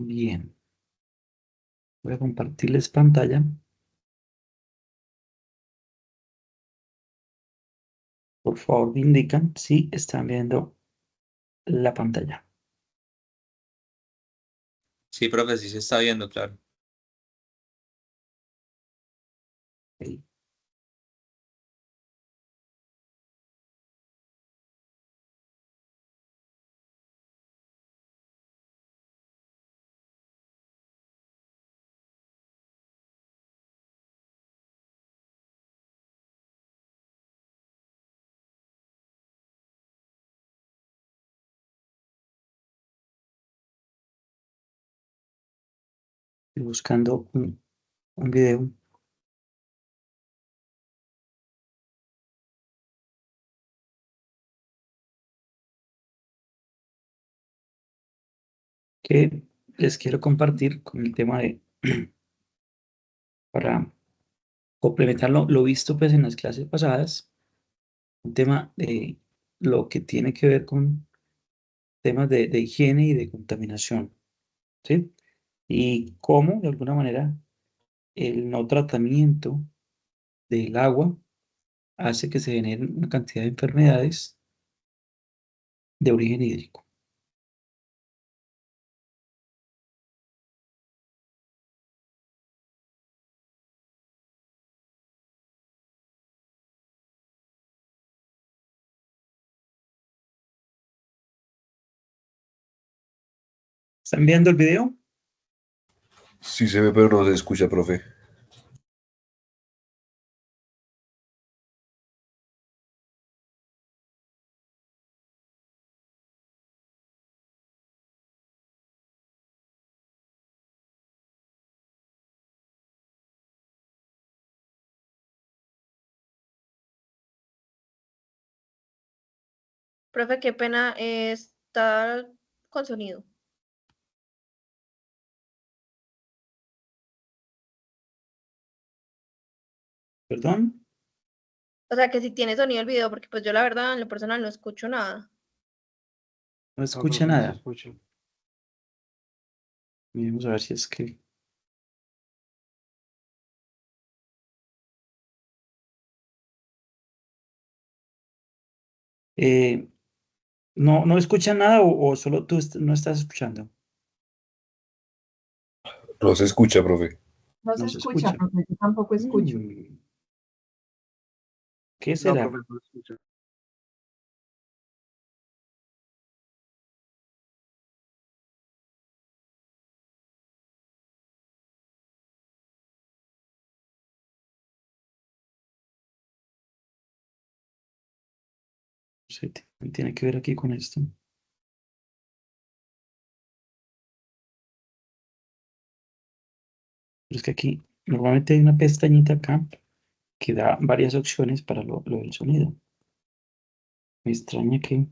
Bien, voy a compartirles pantalla. Por favor, me indican si están viendo la pantalla. Sí, profe, sí se está viendo, claro. Ok. Estoy buscando un video que les quiero compartir con el tema de, para complementar lo visto pues en las clases pasadas, un tema de lo que tiene que ver con temas de higiene y de contaminación, ¿sí? Y cómo, de alguna manera, el no tratamiento del agua hace que se generen una cantidad de enfermedades de origen hídrico. ¿Están viendo el video? Sí se ve, pero no se escucha, profe. Profe, qué pena estar con sonido. ¿Perdón? O sea, que si tiene sonido el video, porque pues yo la verdad en lo personal no escucho nada. No escucha No se nada. escucha. Vamos a ver si es que... Eh, no escucha nada o solo tú no estás escuchando. No se escucha, profe. No No se se escucha, escucha. profe, yo tampoco escucho. ¿Qué No, será? profe, no se escucha. No sé, tiene que ver aquí con esto. Pero es que aquí normalmente hay una pestañita acá que da varias opciones para lo del sonido. Me extraña que...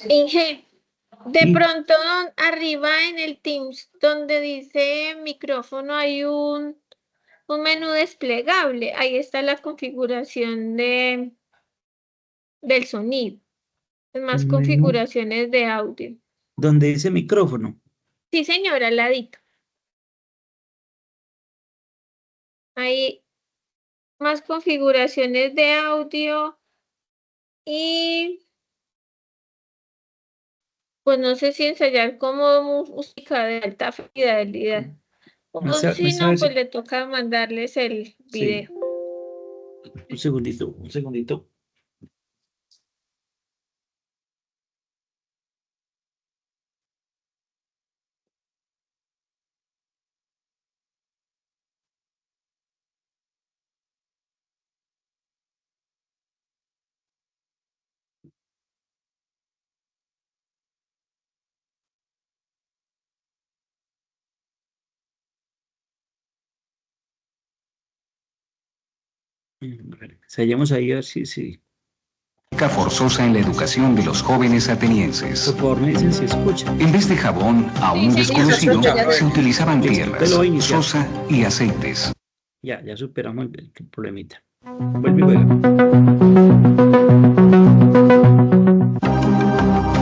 Inge, de Sí, pronto arriba en el Teams donde dice micrófono hay un menú desplegable. Ahí está la configuración del sonido. Es más un menú configuraciones de audio. donde dice micrófono. Sí, señora, al ladito. Hay más configuraciones de audio y pues no sé si ensayar como música de alta fidelidad. O si Vamos a ver no, pues si... le toca mandarles el Sí, video. un segundito, un segundito. A ver, ensayemos ahí a ver si... práctica forzosa en la educación de los jóvenes atenienses. Por favor, me dicen si escuchan. En vez de jabón, aún Sí, sí, ya se desconocido, escucha, ya se se utilizaban Listo, tierras, te lo voy a iniciar. sosa y aceites. Ya superamos el problemita. Vuelve y juega.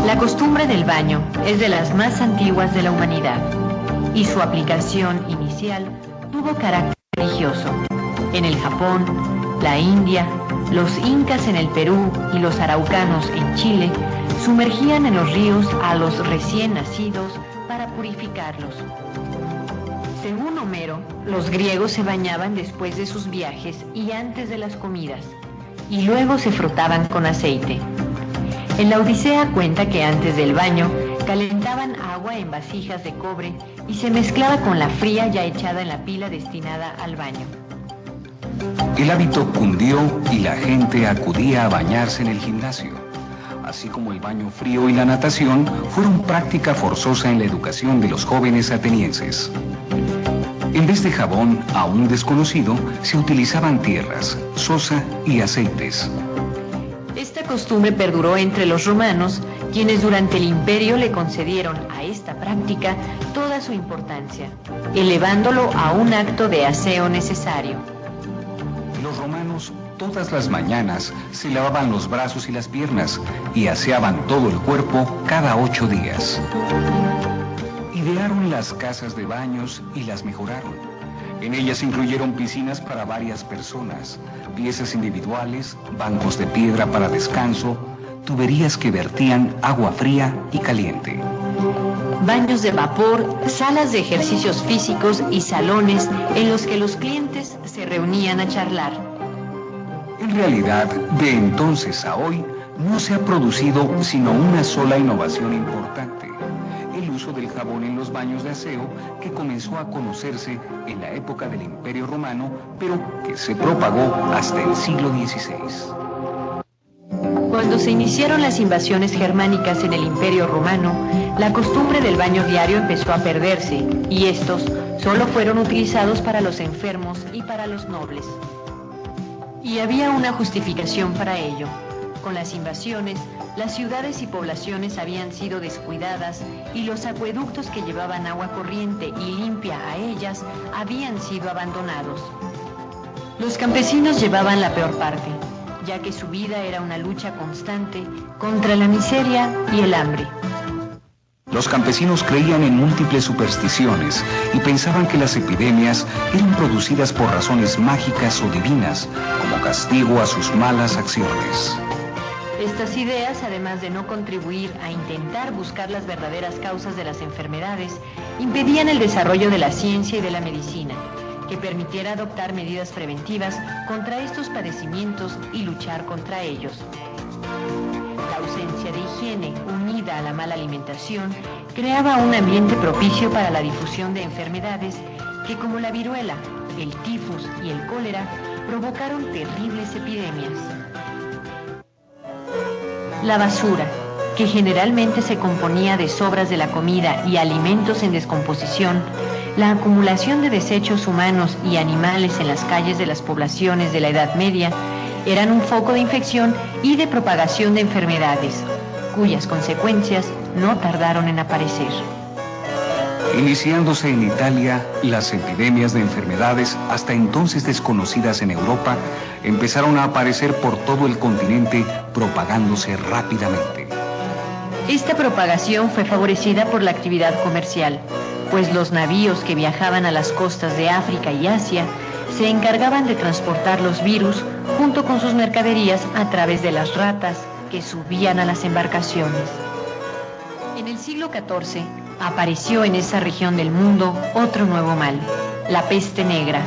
La costumbre del baño es de las más antiguas de la humanidad y su aplicación inicial tuvo carácter religioso. En el Japón, la India, los incas en el Perú y los araucanos en Chile sumergían en los ríos a los recién nacidos para purificarlos. Según Homero, los griegos se bañaban después de sus viajes y antes de las comidas, y luego se frotaban con aceite. En la Odisea cuenta que antes del baño calentaban agua en vasijas de cobre y se mezclaba con la fría ya echada en la pila destinada al baño. El hábito cundió y la gente acudía a bañarse en el gimnasio. Así como el baño frío y la natación fueron práctica forzosa en la educación de los jóvenes atenienses. En vez de jabón, aún desconocido, se utilizaban tierras, sosa y aceites. Esta costumbre perduró entre los romanos, quienes durante el imperio le concedieron a esta práctica toda su importancia, elevándolo a un acto de aseo necesario. Los romanos todas las mañanas se lavaban los brazos y las piernas y aseaban todo el cuerpo cada 8 días. Idearon las casas de baños y las mejoraron. En ellas incluyeron piscinas para varias personas, piezas individuales, bancos de piedra para descanso, tuberías que vertían agua fría y caliente. Baños de vapor, salas de ejercicios físicos y salones en los que los clientes se reunían a charlar. En realidad, de entonces a hoy, no se ha producido sino una sola innovación importante: el uso del jabón en los baños de aseo, que comenzó a conocerse en la época del Imperio Romano, pero que se propagó hasta el siglo XVI. Cuando se iniciaron las invasiones germánicas en el Imperio Romano, la costumbre del baño diario empezó a perderse, y estos solo fueron utilizados para los enfermos y para los nobles. Y había una justificación para ello. Con las invasiones, las ciudades y poblaciones habían sido descuidadas y los acueductos que llevaban agua corriente y limpia a ellas habían sido abandonados. Los campesinos llevaban la peor parte, ya que su vida era una lucha constante contra la miseria y el hambre. Los campesinos creían en múltiples supersticiones y pensaban que las epidemias eran producidas por razones mágicas o divinas, como castigo a sus malas acciones. Estas ideas, además de no contribuir a intentar buscar las verdaderas causas de las enfermedades, impedían el desarrollo de la ciencia y de la medicina, que permitiera adoptar medidas preventivas contra estos padecimientos y luchar contra ellos. La ausencia de higiene, unida a la mala alimentación, creaba un ambiente propicio para la difusión de enfermedades que, como la viruela, el tifus y el cólera, provocaron terribles epidemias. La basura, que generalmente se componía de sobras de la comida y alimentos en descomposición, la acumulación de desechos humanos y animales en las calles de las poblaciones de la Edad Media, eran un foco de infección y de propagación de enfermedades, cuyas consecuencias no tardaron en aparecer. Iniciándose en Italia, las epidemias de enfermedades, hasta entonces desconocidas en Europa, empezaron a aparecer por todo el continente, propagándose rápidamente. Esta propagación fue favorecida por la actividad comercial, pues los navíos que viajaban a las costas de África y Asia se encargaban de transportar los virus junto con sus mercaderías a través de las ratas que subían a las embarcaciones. En el siglo XIV apareció en esa región del mundo otro nuevo mal, la peste negra,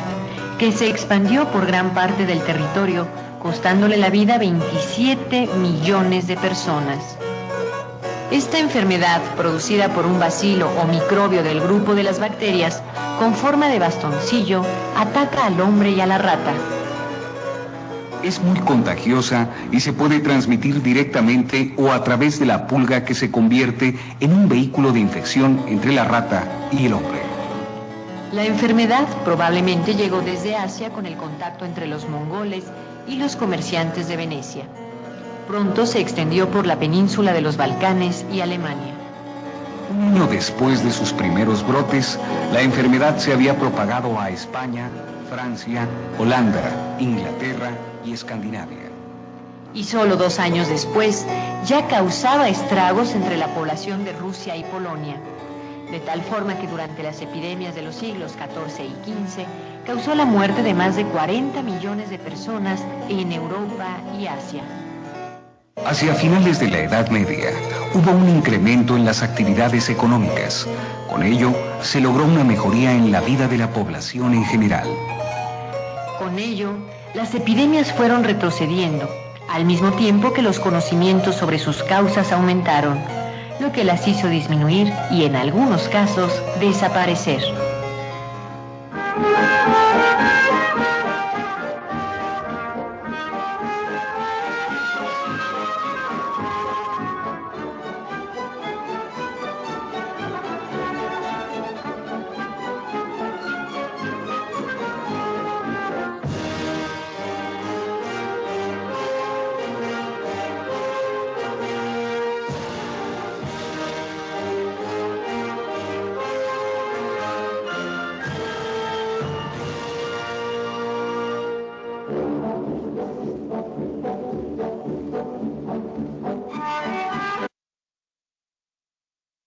que se expandió por gran parte del territorio, costándole la vida a 27 millones de personas. Esta enfermedad, producida por un bacilo o microbio del grupo de las bacterias, con forma de bastoncillo, ataca al hombre y a la rata. Es muy contagiosa y se puede transmitir directamente o a través de la pulga, que se convierte en un vehículo de infección entre la rata y el hombre. La enfermedad probablemente llegó desde Asia con el contacto entre los mongoles y los comerciantes de Venecia. Pronto se extendió por la península de los Balcanes y Alemania. Un año después de sus primeros brotes, la enfermedad se había propagado a España, Francia, Holanda, Inglaterra y Escandinavia. Y solo 2 años después ya causaba estragos entre la población de Rusia y Polonia, de tal forma que durante las epidemias de los siglos XIV y XV causó la muerte de más de 40 millones de personas en Europa y Asia. Hacia finales de la Edad Media, hubo un incremento en las actividades económicas. Con ello, se logró una mejoría en la vida de la población en general. Con ello, las epidemias fueron retrocediendo, al mismo tiempo que los conocimientos sobre sus causas aumentaron, lo que las hizo disminuir y en algunos casos desaparecer.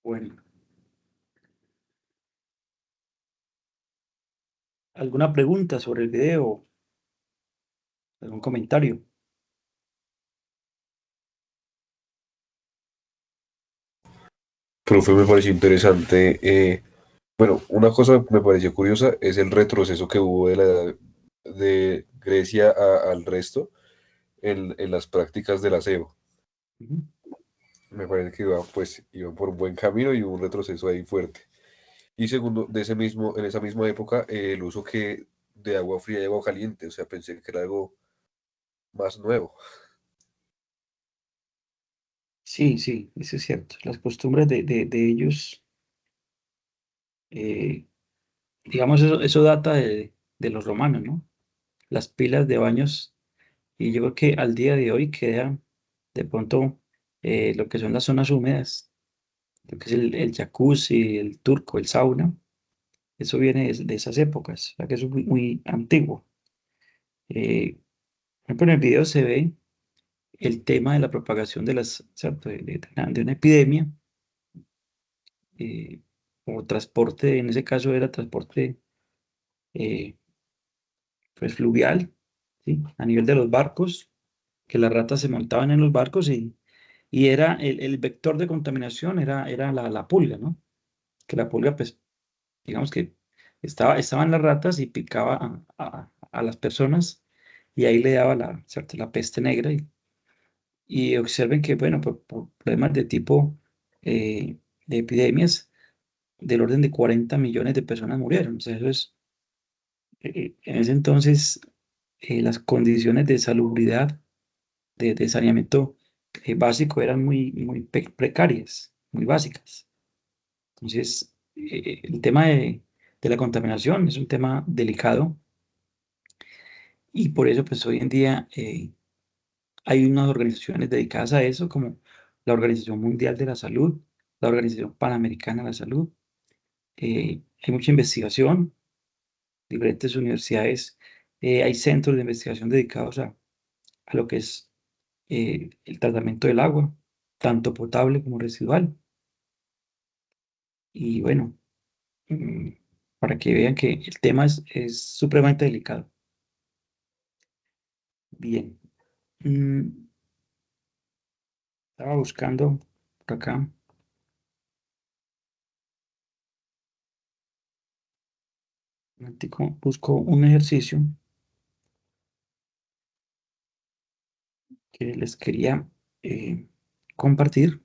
Bueno, ¿alguna pregunta sobre el video? ¿Algún comentario? Profe, me pareció interesante. Bueno, una cosa que me pareció curiosa es el retroceso que hubo de Grecia al resto en las prácticas del aseo. Ujú. Me parece que iban por un buen camino y hubo un retroceso ahí fuerte. Y segundo, en esa misma época, el uso de agua fría y agua caliente, o sea, pensé que era algo más nuevo. Sí, sí, eso es cierto. Las costumbres de ellos, eh, digamos, eso data de los romanos, ¿no? Las pilas de baños, y yo creo que al día de hoy queda de pronto lo que son las zonas húmedas, lo que es el jacuzzi, el turco, el sauna, eso viene de esas épocas, o sea que eso es muy, muy antiguo. Por ejemplo, en el video se ve el tema de la propagación ¿cierto? De una epidemia, eh, o transporte, en ese caso era transporte eh, pues fluvial, ¿sí? A nivel de los barcos, que las ratas se montaban en los barcos y era el vector de contaminación era la pulga, ¿no? Que la pulga, pues, digamos que estaban las ratas y picaba a las personas y ahí le daba ¿cierto? La peste negra y observen que, bueno, por problemas de tipo de epidemias, del orden de 40 millones de personas murieron. O sea, eso es, en ese entonces, las condiciones de salubridad, de saneamiento básico eran muy, muy precarias, muy básicas. Entonces, el tema de la contaminación es un tema delicado y por eso, pues hoy en día hay unas organizaciones dedicadas a eso, como la Organización Mundial de la Salud, la Organización Panamericana de la Salud. Hay mucha investigación, diferentes universidades, hay centros de investigación dedicados a lo que es el tratamiento del agua, tanto potable como residual. Y bueno, mm, para que vean que el tema es supremamente delicado. Bien, mm, estaba buscando por acá, un momentico, busco un ejercicio que les quería compartir.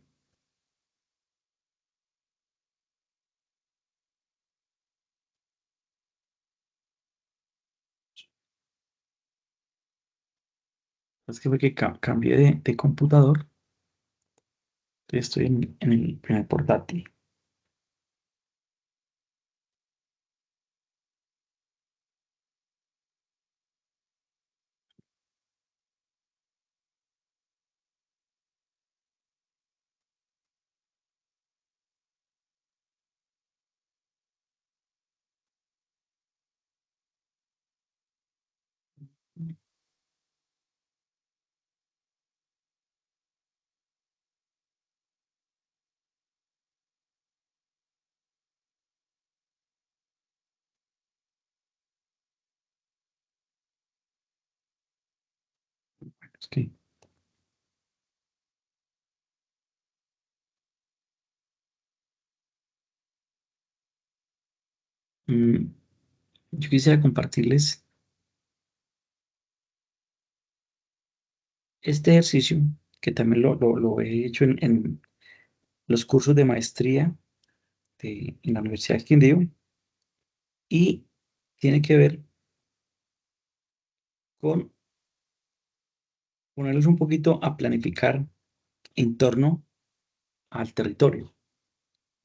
Es que fue que cambié de computador, estoy en el primer portátil. Ok. Yo quisiera compartirles este ejercicio, que también lo he hecho en los cursos de maestría en la Universidad de Quindío, y tiene que ver con ponerlos un poquito a planificar en torno al territorio.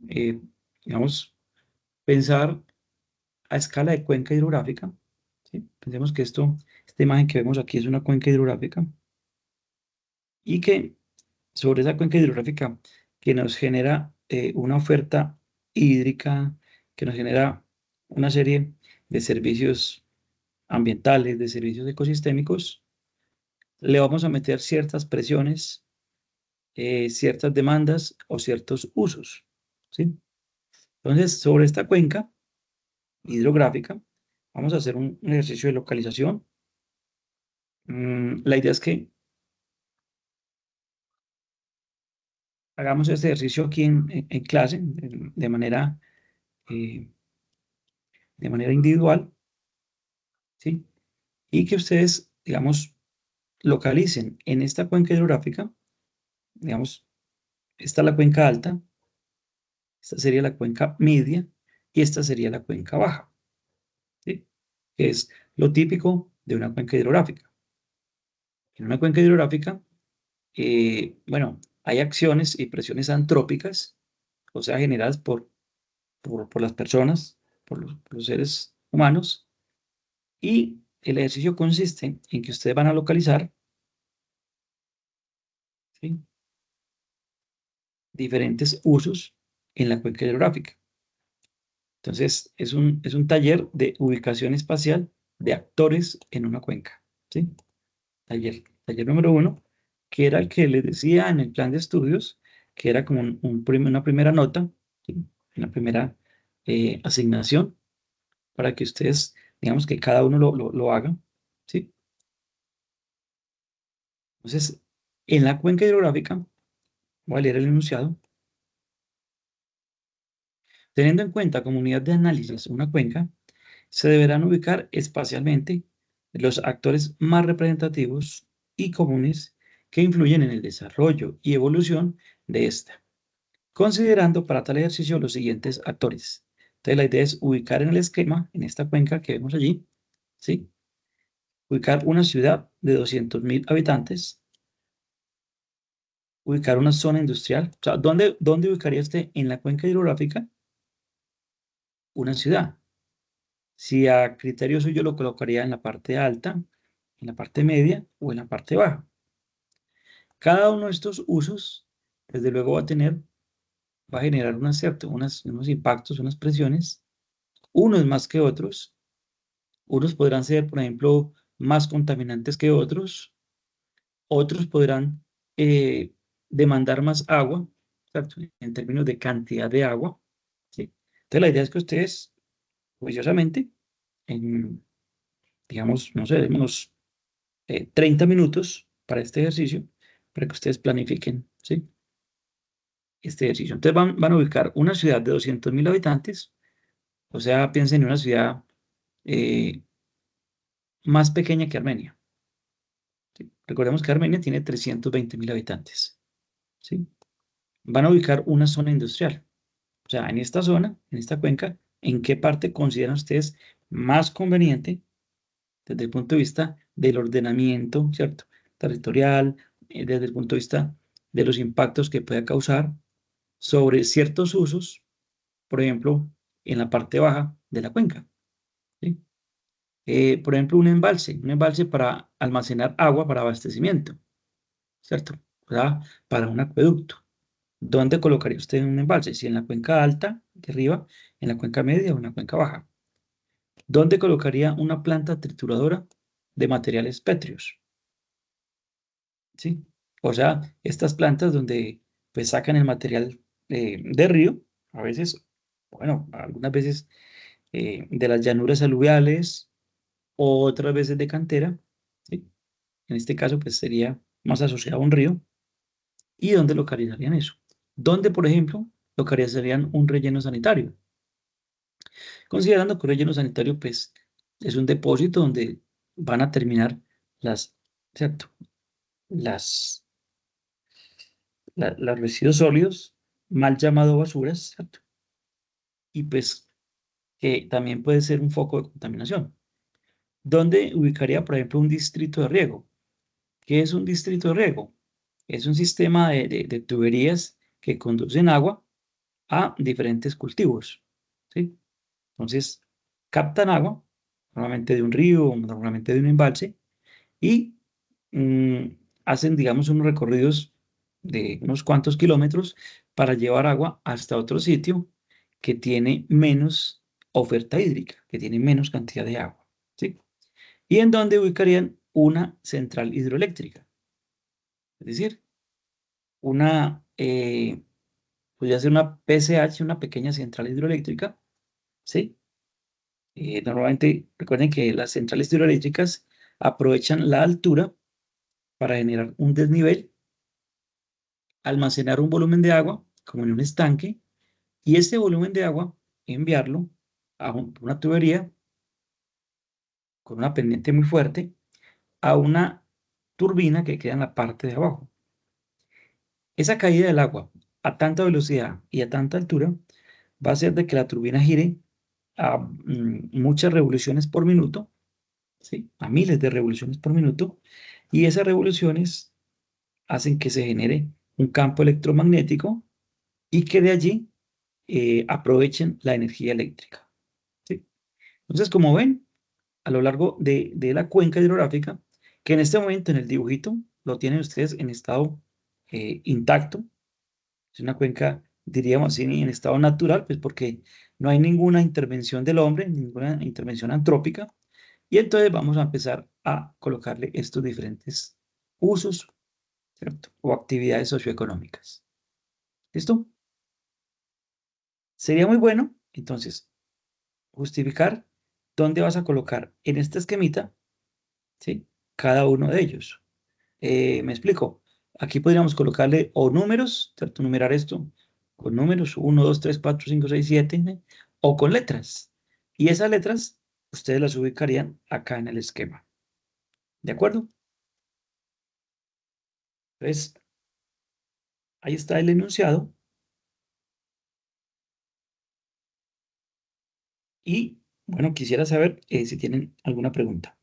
Eh, digamos, pensar a escala de cuenca hidrográfica, ¿sí? Pensemos que esta imagen que vemos aquí es una cuenca hidrográfica, y que sobre esa cuenca hidrográfica que nos genera una oferta hídrica, que nos genera una serie de servicios ambientales, de servicios ecosistémicos, le vamos a meter ciertas presiones, ciertas demandas o ciertos usos, ¿sí? Entonces, sobre esta cuenca hidrográfica, vamos a hacer un ejercicio de localización. La idea es que hagamos este ejercicio aquí en clase eh, de manera individual, ¿sí? Y que ustedes, digamos, localicen en esta cuenca hidrográfica, digamos, esta es la cuenca alta, esta sería la cuenca media y esta sería la cuenca baja, ¿sí? Que es lo típico de una cuenca hidrográfica. En una cuenca hidrográfica, bueno, hay acciones y presiones antrópicas, o sea, generadas por las personas, por los seres humanos, y el ejercicio consiste en que ustedes van a localizar, ¿sí?, diferentes usos en la cuenca hidrográfica. Entonces, es un taller de ubicación espacial de actores en una cuenca, ¿sí? Taller número 1, que era el que les decía en el plan de estudios, que era como una primera nota, ¿sí?, una primera asignación, para que ustedes, digamos que cada uno lo haga, ¿sí? Entonces, en la cuenca hidrográfica, voy a leer el enunciado. Teniendo en cuenta como unidad de análisis una cuenca, se deberán ubicar espacialmente los actores más representativos y comunes que influyen en el desarrollo y evolución de esta, considerando para tal ejercicio los siguientes actores. Entonces, la idea es ubicar en el esquema, en esta cuenca que vemos allí, ¿sí?, ubicar una ciudad de 200.000 habitantes, ubicar una zona industrial. O sea, ¿dónde ubicaría usted en la cuenca hidrográfica una ciudad? Si a criterio suyo lo colocaría en la parte alta, en la parte media o en la parte baja. Cada uno de estos usos, desde luego, va a generar unos impactos, unas presiones, unos más que otros. Unos podrán ser, por ejemplo, más contaminantes que otros podrán eh, demandar más agua, ¿cierto?, en términos de cantidad de agua, ¿sí? Entonces, la idea es que ustedes, juiciosamente, en, digamos, no sé, unos 30 minutos para este ejercicio, para que ustedes planifiquen, ¿sí?, este ejercicio. Entonces, van a ubicar una ciudad de 200.000 habitantes, o sea, piensen en una ciudad eh, más pequeña que Armenia, ¿sí? Recordemos que Armenia tiene 320.000 habitantes, ¿sí? Van a ubicar una zona industrial. O sea, en esta zona, en esta cuenca, ¿en qué parte consideran ustedes más conveniente desde el punto de vista del ordenamiento, ¿cierto?, territorial, desde el punto de vista de los impactos que pueda causar sobre ciertos usos, por ejemplo, en la parte baja de la cuenca, ¿sí? Por ejemplo, un embalse para almacenar agua para abastecimiento, ¿cierto? O sea, para un acueducto. ¿Dónde colocaría usted un embalse? Si en la cuenca alta, de arriba, en la cuenca media o en la cuenca baja. ¿Dónde colocaría una planta trituradora de materiales pétreos? ¿Sí? O sea, estas plantas donde pues sacan el material de río, a veces, bueno, algunas veces de las llanuras aluviales, otras veces de cantera, ¿sí? en este caso pues sería más asociado a un río. ¿Y dónde localizarían eso? ¿Dónde, por ejemplo, localizarían un relleno sanitario? Considerando que un relleno sanitario pues es un depósito donde van a terminar las, ¿cierto? Las, los residuos sólidos, mal llamado basuras, ¿cierto? Y pues que también puede ser un foco de contaminación. ¿Dónde ubicaría, por ejemplo, un distrito de riego? ¿Qué es un distrito de riego? Es un sistema de tuberías que conducen agua a diferentes cultivos, ¿sí? Entonces, captan agua, normalmente de un río, normalmente de un embalse, y mm, hacen, digamos, unos recorridos de unos cuantos kilómetros para llevar agua hasta otro sitio que tiene menos oferta hídrica, que tiene menos cantidad de agua, ¿sí? Y en donde ubicarían una central hidroeléctrica, es decir, una, podría ser una PCH, una pequeña central hidroeléctrica, ¿sí? Normalmente, recuerden que las centrales hidroeléctricas aprovechan la altura para generar un desnivel, almacenar un volumen de agua, como en un estanque, y ese volumen de agua enviarlo a una tubería con una pendiente muy fuerte a una turbina que queda en la parte de abajo. Esa caída del agua a tanta velocidad y a tanta altura va a hacer de que la turbina gire a muchas revoluciones por minuto, ¿sí? A miles de revoluciones por minuto, y esas revoluciones hacen que se genere un campo electromagnético y que de allí aprovechen la energía eléctrica, ¿sí? Entonces, como ven, a lo largo de la cuenca hidrográfica, que en este momento en el dibujito lo tienen ustedes en estado intacto, es una cuenca, diríamos así, en estado natural, pues porque no hay ninguna intervención del hombre, ninguna intervención antrópica, y entonces vamos a empezar a colocarle estos diferentes usos, ¿cierto? O actividades socioeconómicas. ¿Listo? Sería muy bueno, entonces, justificar dónde vas a colocar en este esquemita, ¿sí? Cada uno de ellos. Me explico. Aquí podríamos colocarle o números, ¿cierto? Numerar esto con números, 1, 2, 3, 4, 5, 6, 7, o con letras. Y esas letras ustedes las ubicarían acá en el esquema. ¿De acuerdo? Entonces, ahí está el enunciado. Y, bueno, quisiera saber si tienen alguna pregunta.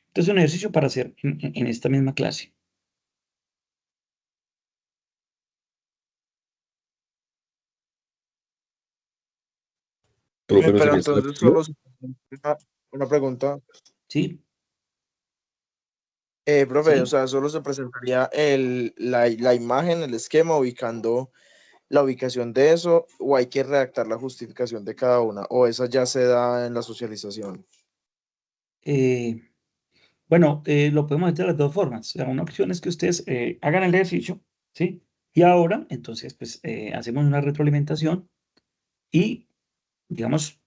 Entonces, un ejercicio para hacer en esta misma clase. Profe, ¿no Pero sería entonces extractivo? solo una pregunta. ¿Sí? Profe, o ¿Sí? sea, solo se presentaría la imagen, el esquema, ubicando la ubicación de eso, o hay que redactar la justificación de cada una, o esa ya se da en la socialización. Eh, bueno, lo podemos hacer de las dos formas. O sea, una opción es que ustedes hagan el ejercicio, ¿sí? Y ahora, entonces, pues, hacemos una retroalimentación y, digamos,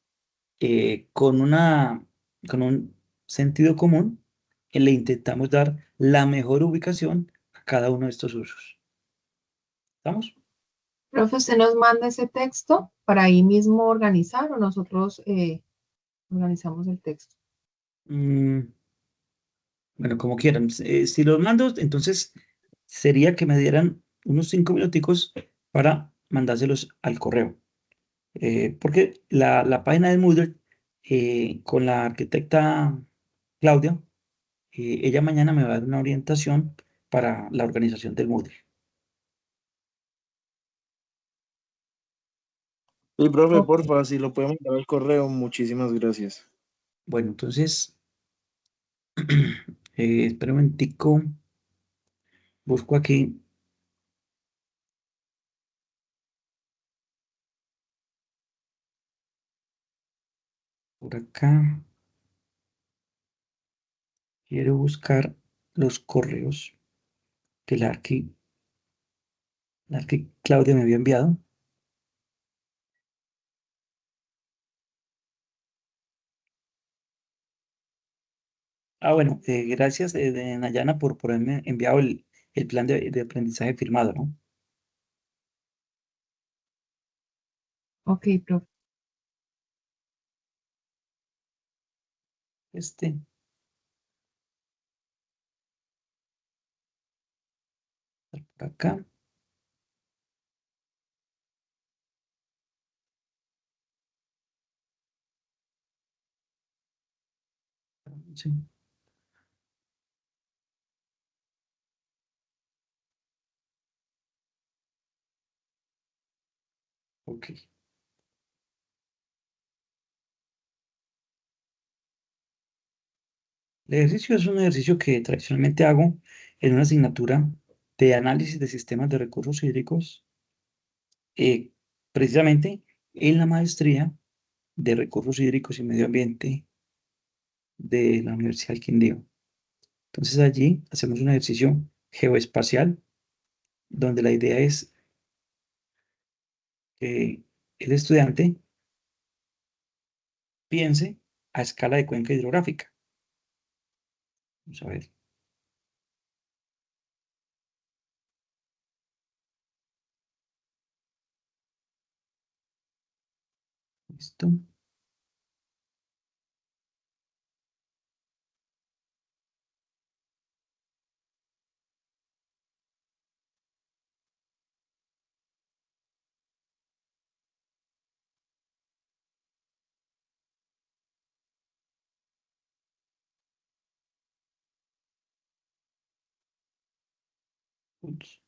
con un sentido común, le intentamos dar la mejor ubicación a cada uno de estos usos. ¿Estamos? Profe, ¿usted nos manda ese texto para ahí mismo organizar o nosotros organizamos el texto? Mm, bueno, como quieran. Si los mando, entonces sería que me dieran unos 5 minuticos para mandárselos al correo. Porque la página de Moodle, con la arquitecta Claudia, ella mañana me va a dar una orientación para la organización del Moodle. Sí, profe, Ok. porfa, si lo podemos mandar al correo, muchísimas gracias. Bueno, entonces, espera un momentico, busco aquí. Por acá, quiero buscar los correos que la arqui Claudia me había enviado. Bueno, gracias, Nayana, por haberme enviado el plan de aprendizaje firmado, ¿no? Ok, profe. Este, por acá. Sí. Ok. El ejercicio es un ejercicio que tradicionalmente hago en una asignatura de análisis de sistemas de recursos hídricos, eh, precisamente en la maestría de recursos hídricos y medio ambiente de la Universidad del Quindío. Entonces allí hacemos un ejercicio geoespacial donde la idea es que el estudiante piense a escala de cuenca hidrográfica. Vamos a ver. Listo. Ups.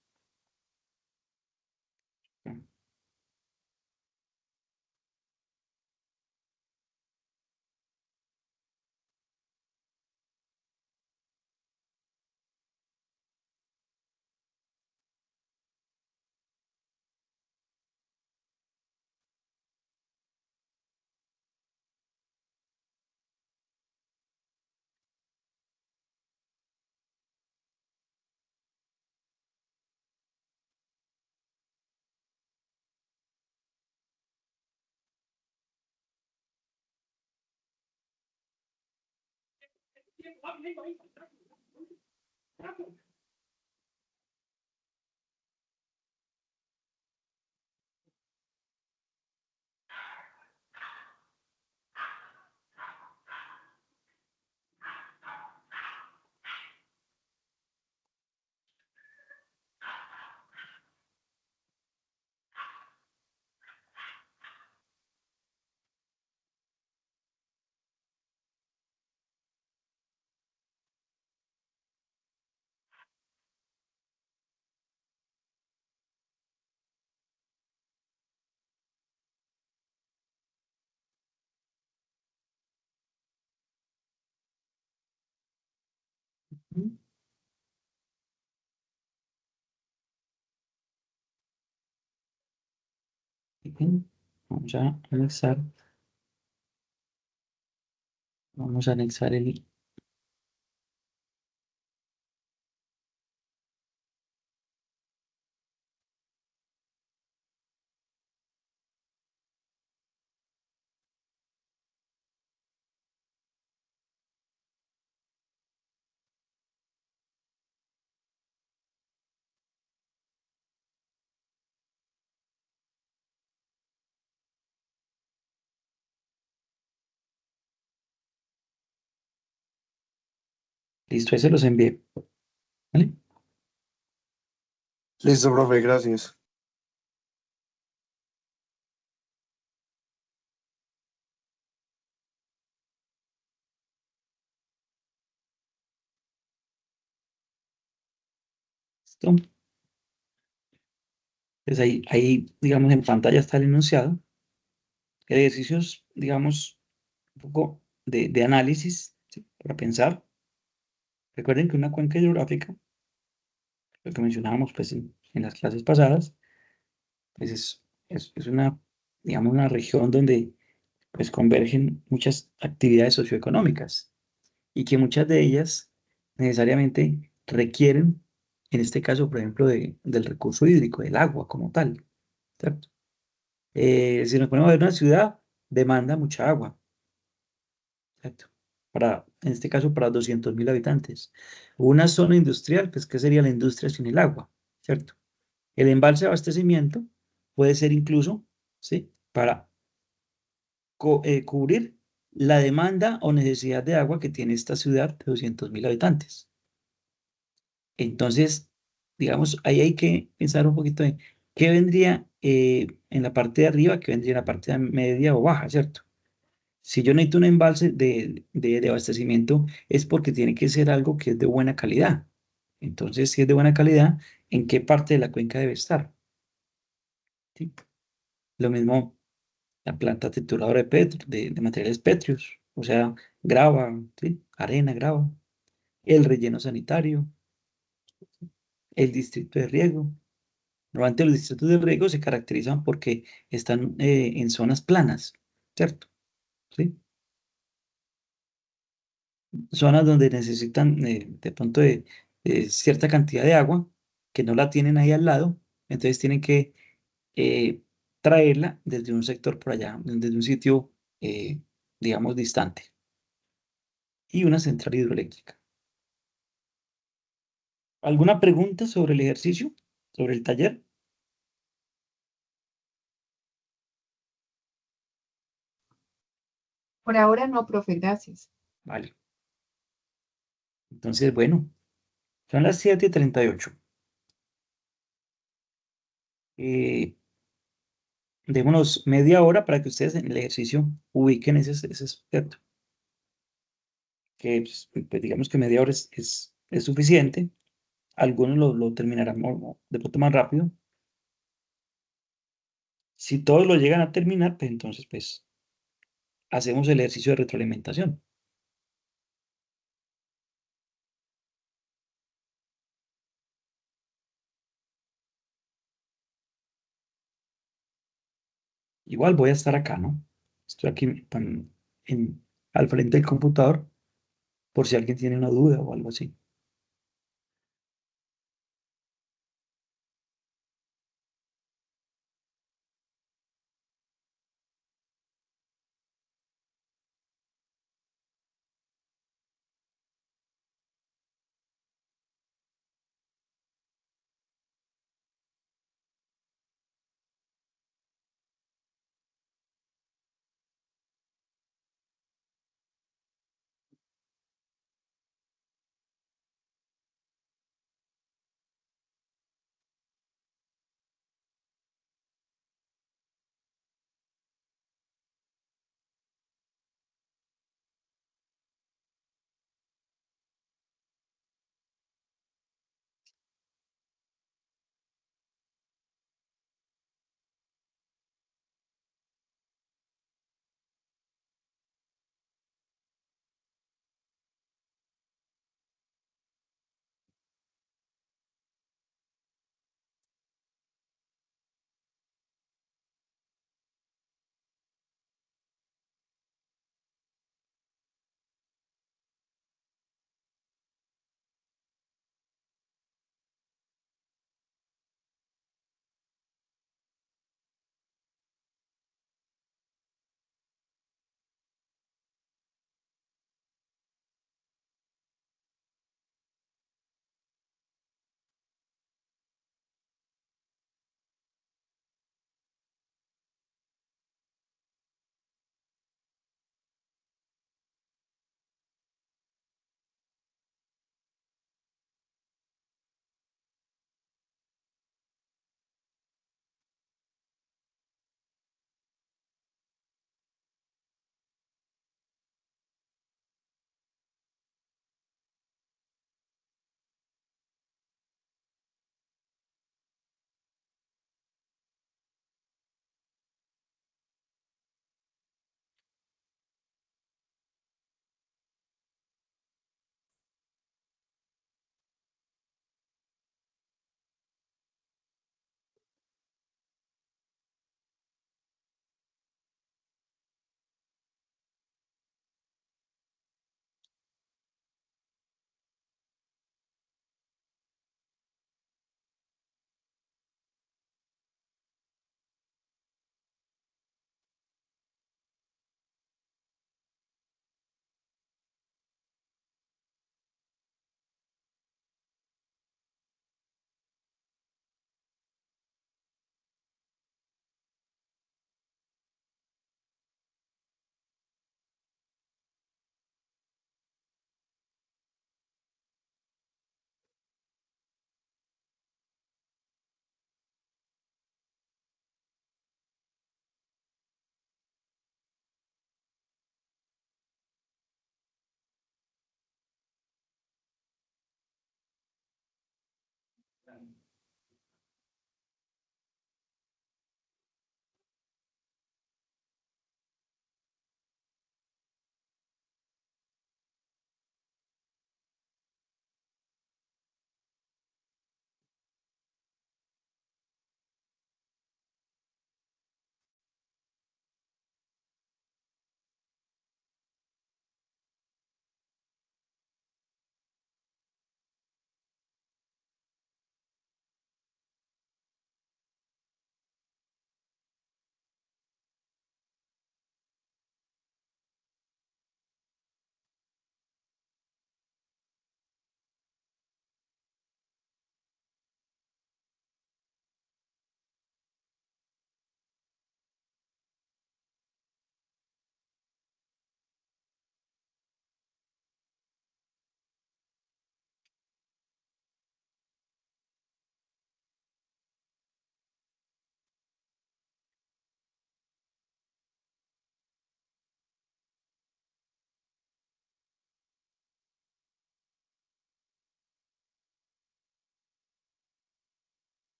Bien. Vamos a anexar el. Listo, ese los envié. ¿Vale? Listo, profe, gracias. Listo. Entonces ahí, digamos, en pantalla está el enunciado. Ejercicios, digamos, un poco de análisis, ¿sí? Para pensar. Recuerden que una cuenca hidrográfica, lo que mencionábamos pues, en las clases pasadas, pues es una, digamos, una región donde pues, convergen muchas actividades socioeconómicas y que muchas de ellas necesariamente requieren, en este caso, por ejemplo, del recurso hídrico, del agua como tal, ¿cierto? Si nos ponemos a ver una ciudad, demanda mucha agua, ¿cierto? en este caso, para 200.000 habitantes. Una zona industrial, pues, ¿qué sería la industria sin el agua? ¿Cierto? El embalse de abastecimiento puede ser incluso, ¿sí? Para cubrir la demanda o necesidad de agua que tiene esta ciudad de 200.000 habitantes. Entonces, digamos, ahí hay que pensar un poquito en qué vendría en la parte de arriba, qué vendría en la parte media o baja, ¿cierto? Si yo necesito un embalse de abastecimiento, es porque tiene que ser algo que es de buena calidad. Entonces, si es de buena calidad, ¿en qué parte de la cuenca debe estar? ¿Sí? Lo mismo la planta trituradora de materiales pétreos, o sea, grava, ¿sí? Arena, grava, el relleno sanitario, el distrito de riego. Normalmente los distritos de riego se caracterizan porque están en zonas planas, ¿cierto? ¿Sí? Zonas donde necesitan de pronto de cierta cantidad de agua, que no la tienen ahí al lado, entonces tienen que eh, traerla desde un sector por allá, desde un sitio, digamos, distante. Y una central hidroeléctrica. ¿Alguna pregunta sobre el ejercicio? ¿Sobre el taller? Por ahora no, profe, gracias. Vale. Entonces, bueno, son las 7:38. Eh, Démonos media hora para que ustedes en el ejercicio ubiquen ese aspecto. Que pues, digamos que media hora es suficiente. Algunos lo terminarán de pronto más rápido. Si todos lo llegan a terminar, pues entonces pues hacemos el ejercicio de retroalimentación. Igual voy a estar acá, ¿no? Estoy aquí al frente del computador por si alguien tiene una duda o algo así.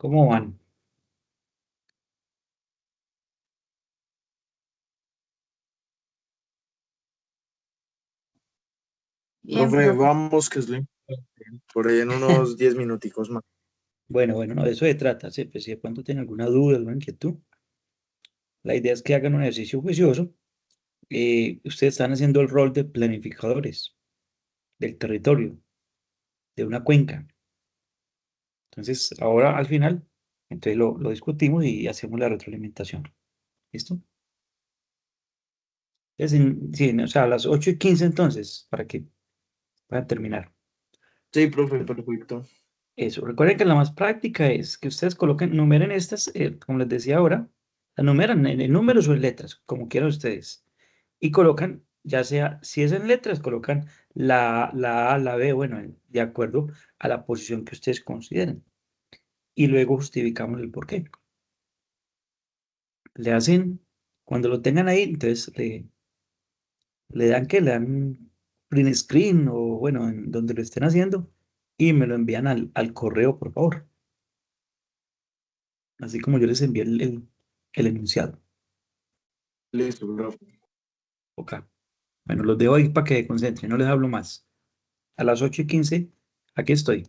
¿Cómo van? Bien, Profe, profe. vamos, que es lo importante. Por ahí en unos 10 minuticos más. Bueno, no, de eso se trata. ¿Sí? Pues, si de pronto tienen alguna duda, alguna inquietud, la idea es que hagan un ejercicio juicioso. Ustedes están haciendo el rol de planificadores del territorio, de una cuenca. Entonces, ahora al final, entonces lo discutimos y hacemos la retroalimentación. ¿Listo? Entonces, sí, o sea, a las 8:15 entonces, para que puedan terminar. Sí, profe, perfecto. Eso. Recuerden que la más práctica es que ustedes coloquen, numeren estas, como les decía ahora, la numeran en números o en letras, como quieran ustedes. Y colocan, ya sea, si es en letras, colocan la A, la B, bueno, de acuerdo a la posición que ustedes consideren. Y luego justificamos el porqué. Le hacen, cuando lo tengan ahí, entonces le dan print screen o bueno, en donde lo estén haciendo y me lo envían al correo, por favor. Así como yo les envié el enunciado. Listo, profe. Ok. Bueno, los dejo ahí para que se concentren, no les hablo más. A las 8:15, aquí estoy.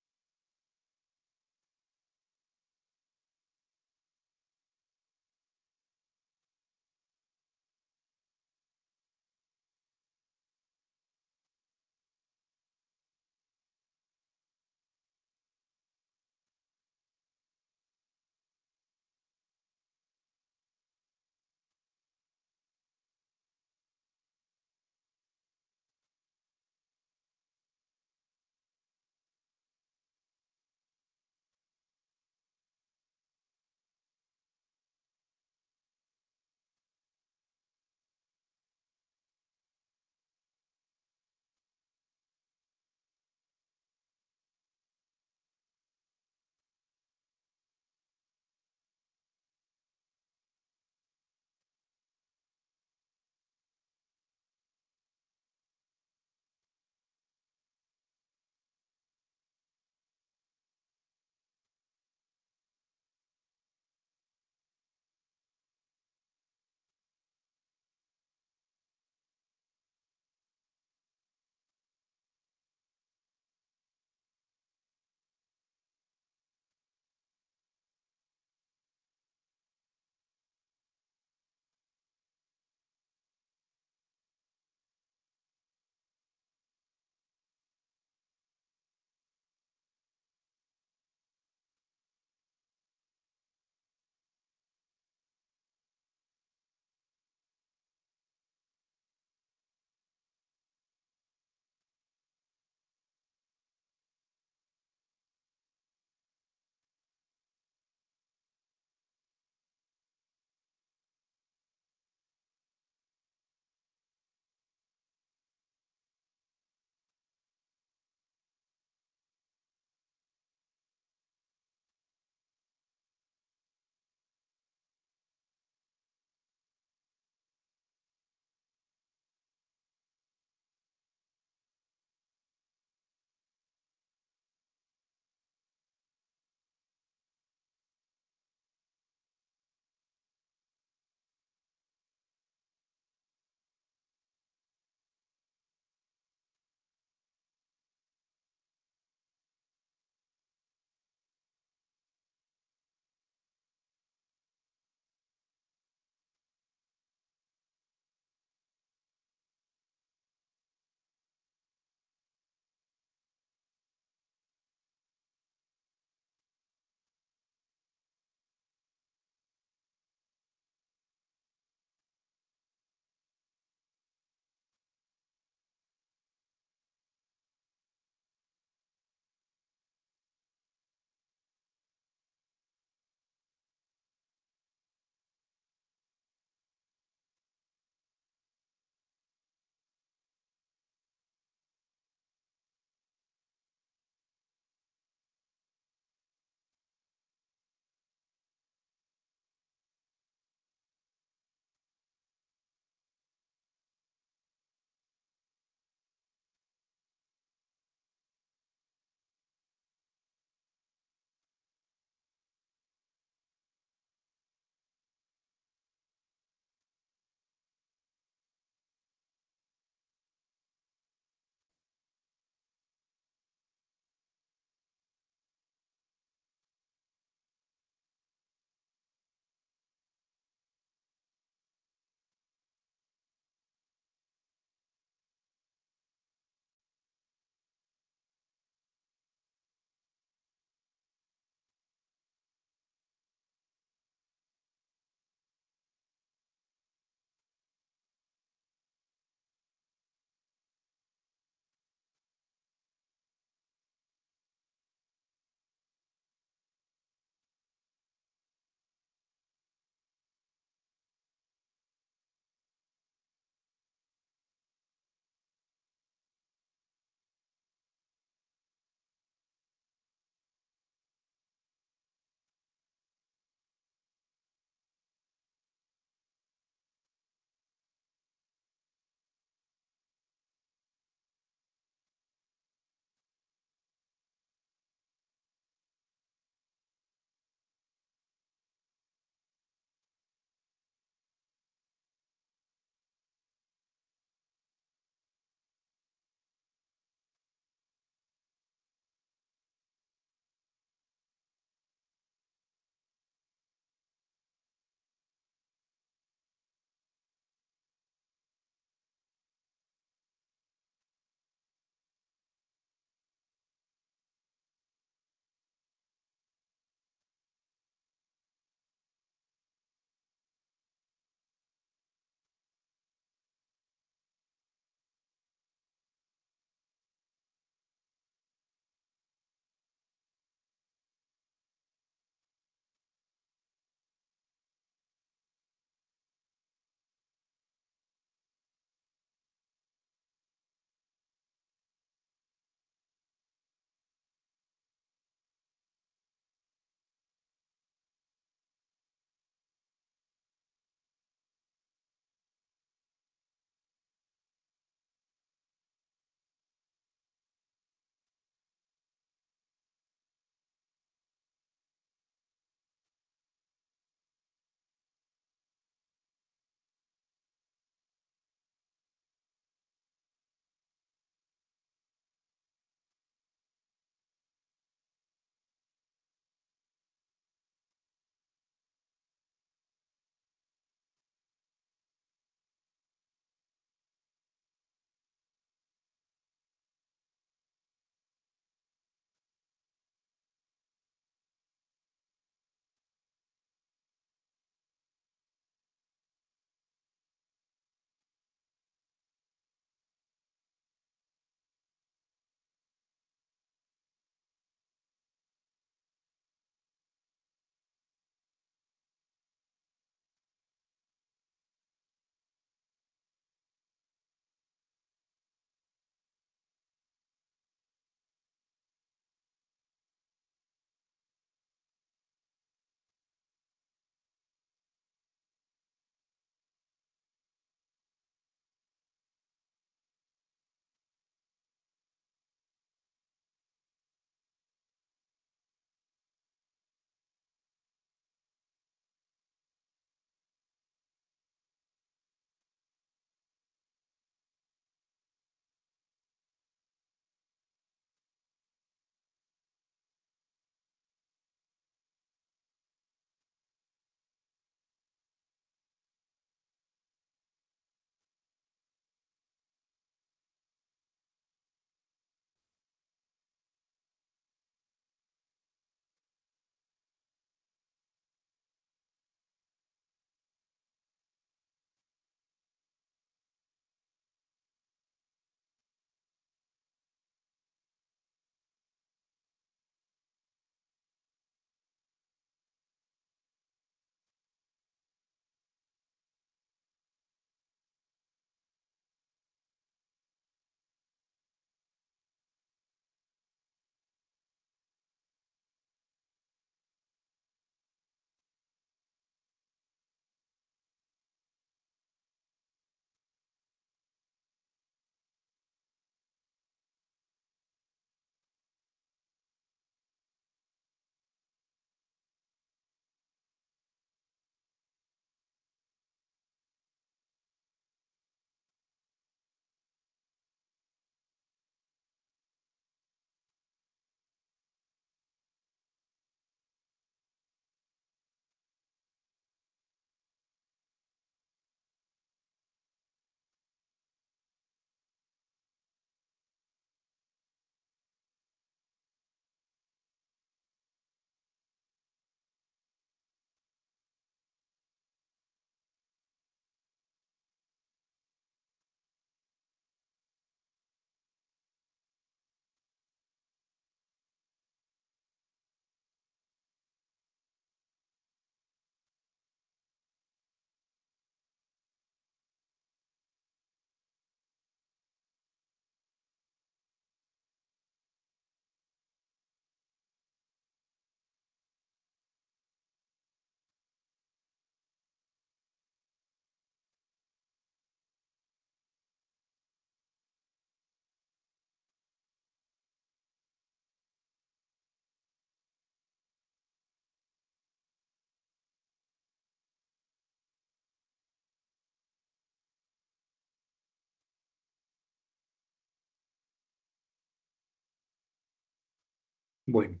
Bueno,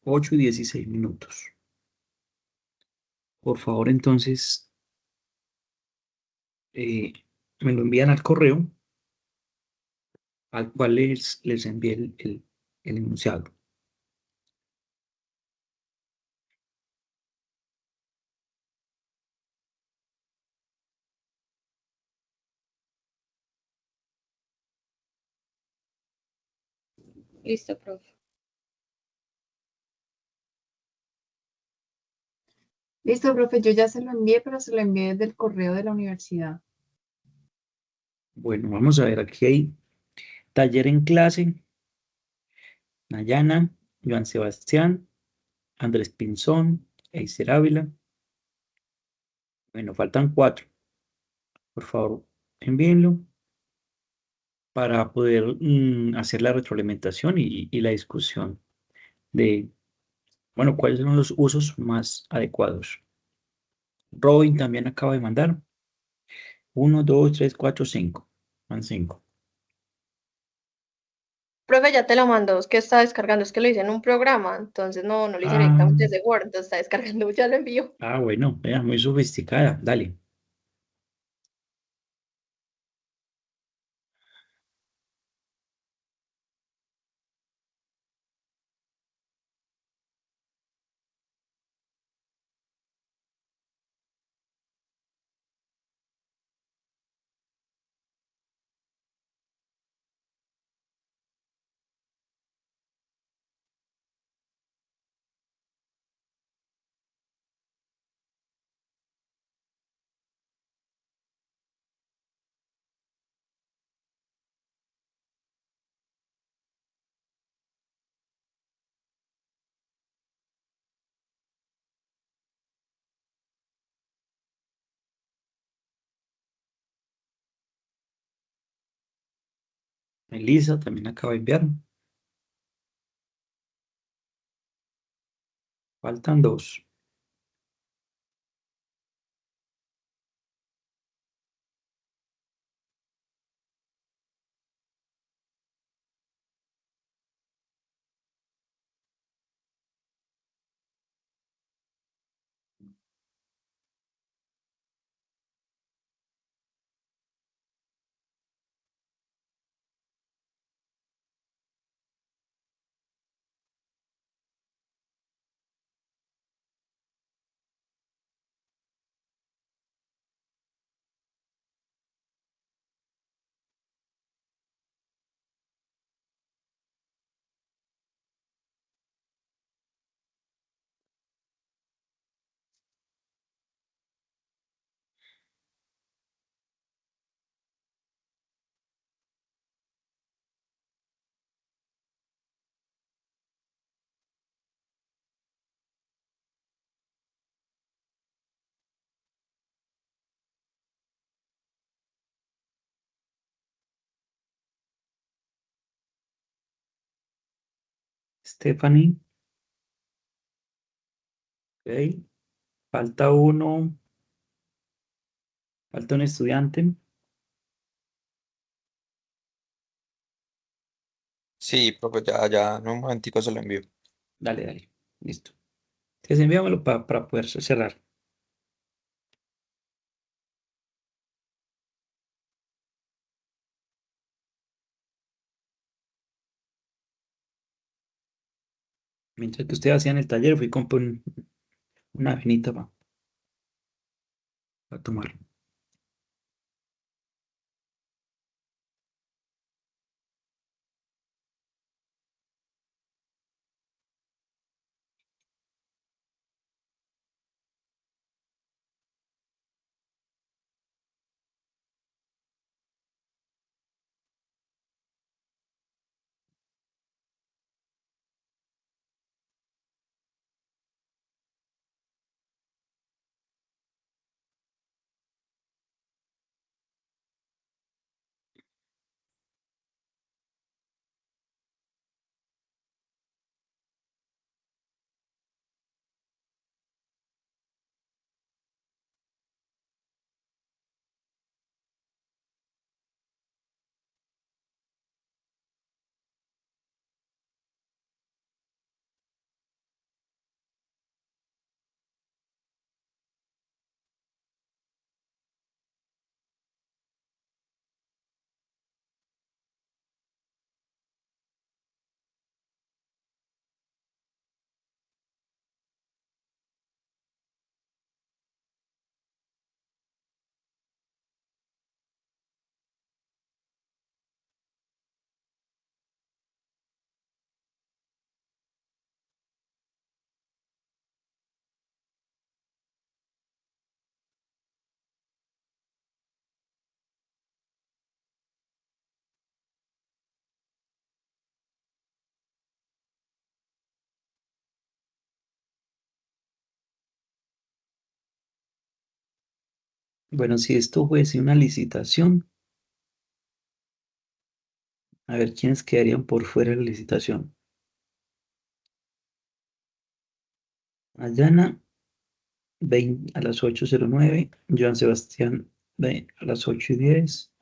8:16. Por favor, entonces, me lo envían al correo al cual les envié el enunciado. Listo, profe. Listo, profe, yo ya se lo envié, pero se lo envié desde el correo de la universidad. Bueno, vamos a ver, aquí hay taller en clase, Nayana, Joan Sebastián, Andrés Pinzón, Eiser Ávila. Bueno, faltan 4. Por favor, envíenlo para poder hacer la retroalimentación y la discusión de, bueno, cuáles son los usos más adecuados. Robin también acaba de mandar 1, 2, 3, 4, 5. Van 5. Profe, ya te lo mandó, es que está descargando, es que lo hice en un programa, entonces no lo hice Ah, directamente desde Word, entonces está descargando, ya lo envío. bueno, vea, muy sofisticada. Dale. Elisa también acaba de enviar. Faltan 2. Stephanie. Ok. Falta uno. Falta un estudiante. Sí, profe, ya, en un momentico se lo envío. Dale, dale. Listo. Entonces envíamelo para poder cerrar. Mientras que ustedes hacían el taller, fui a comprar una avenita para tomar. Bueno, si esto fuese una licitación, a ver quiénes quedarían por fuera de la licitación. Ayana, a las 8:09. Joan Sebastián, a las 8:10.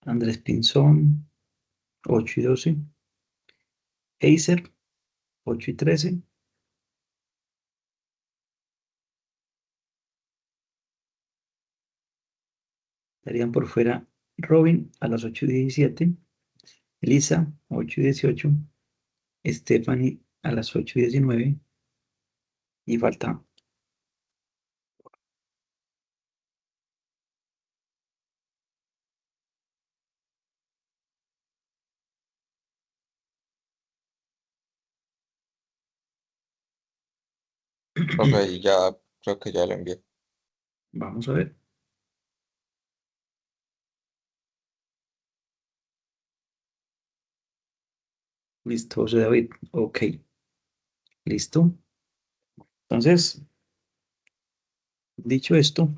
Andrés Pinzón, 8:12. Eiser, 8:13. Estarían por fuera Robin a las 8:17. Elisa, 8:18. Stephanie a las 8:19. Y falta. Profe, ya creo que ya lo envié. Vamos a ver. Listo, José David. Ok. Listo. Entonces, dicho esto,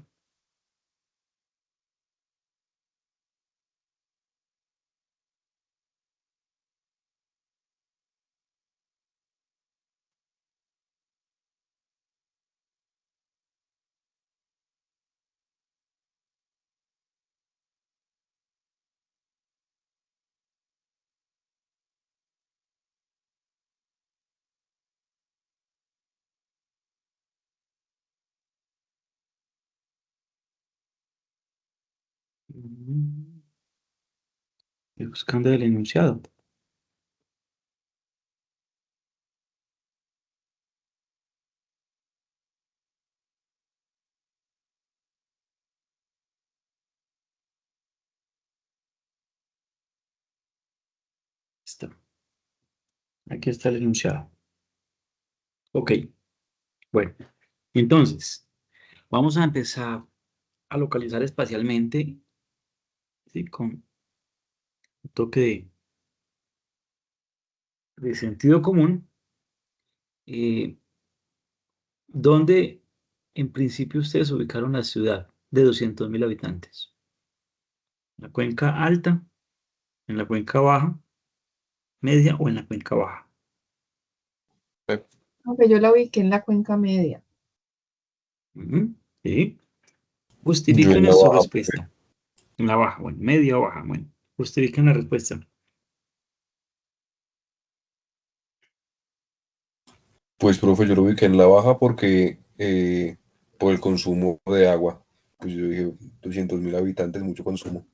estoy buscando el enunciado. Listo. Aquí está el enunciado. Ok. Bueno, entonces, vamos a empezar a localizar espacialmente, ¿sí? Con un toque de sentido común, donde en principio ustedes ubicaron la ciudad de 200.000 habitantes. En la cuenca alta, en la cuenca baja, media o en la cuenca baja. Aunque yo la ubiqué en la cuenca media. Ujú, sí. Yo en Justifiquen la su baja, respuesta. En la baja, bueno, media o baja, bueno. Justifiquen la respuesta. pues profe, yo lo ubiqué en la baja porque por el consumo de agua. Pues yo dije 200.000 habitantes, mucho consumo.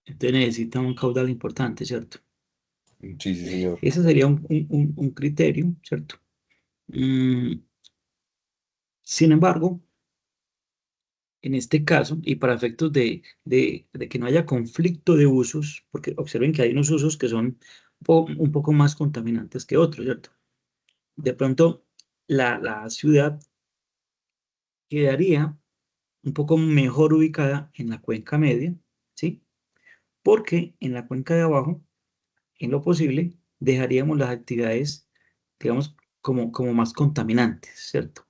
Entonces necesita un caudal importante, ¿cierto? Sí, sí, señor. Ese sería un criterio, ¿cierto? Sin embargo, en este caso, y para efectos de que no haya conflicto de usos, porque observen que hay unos usos que son un poco más contaminantes que otros, ¿cierto? De pronto, la ciudad quedaría un poco mejor ubicada en la cuenca media, ¿sí? Porque en la cuenca de abajo, en lo posible, dejaríamos las actividades, digamos, como más contaminantes, ¿cierto?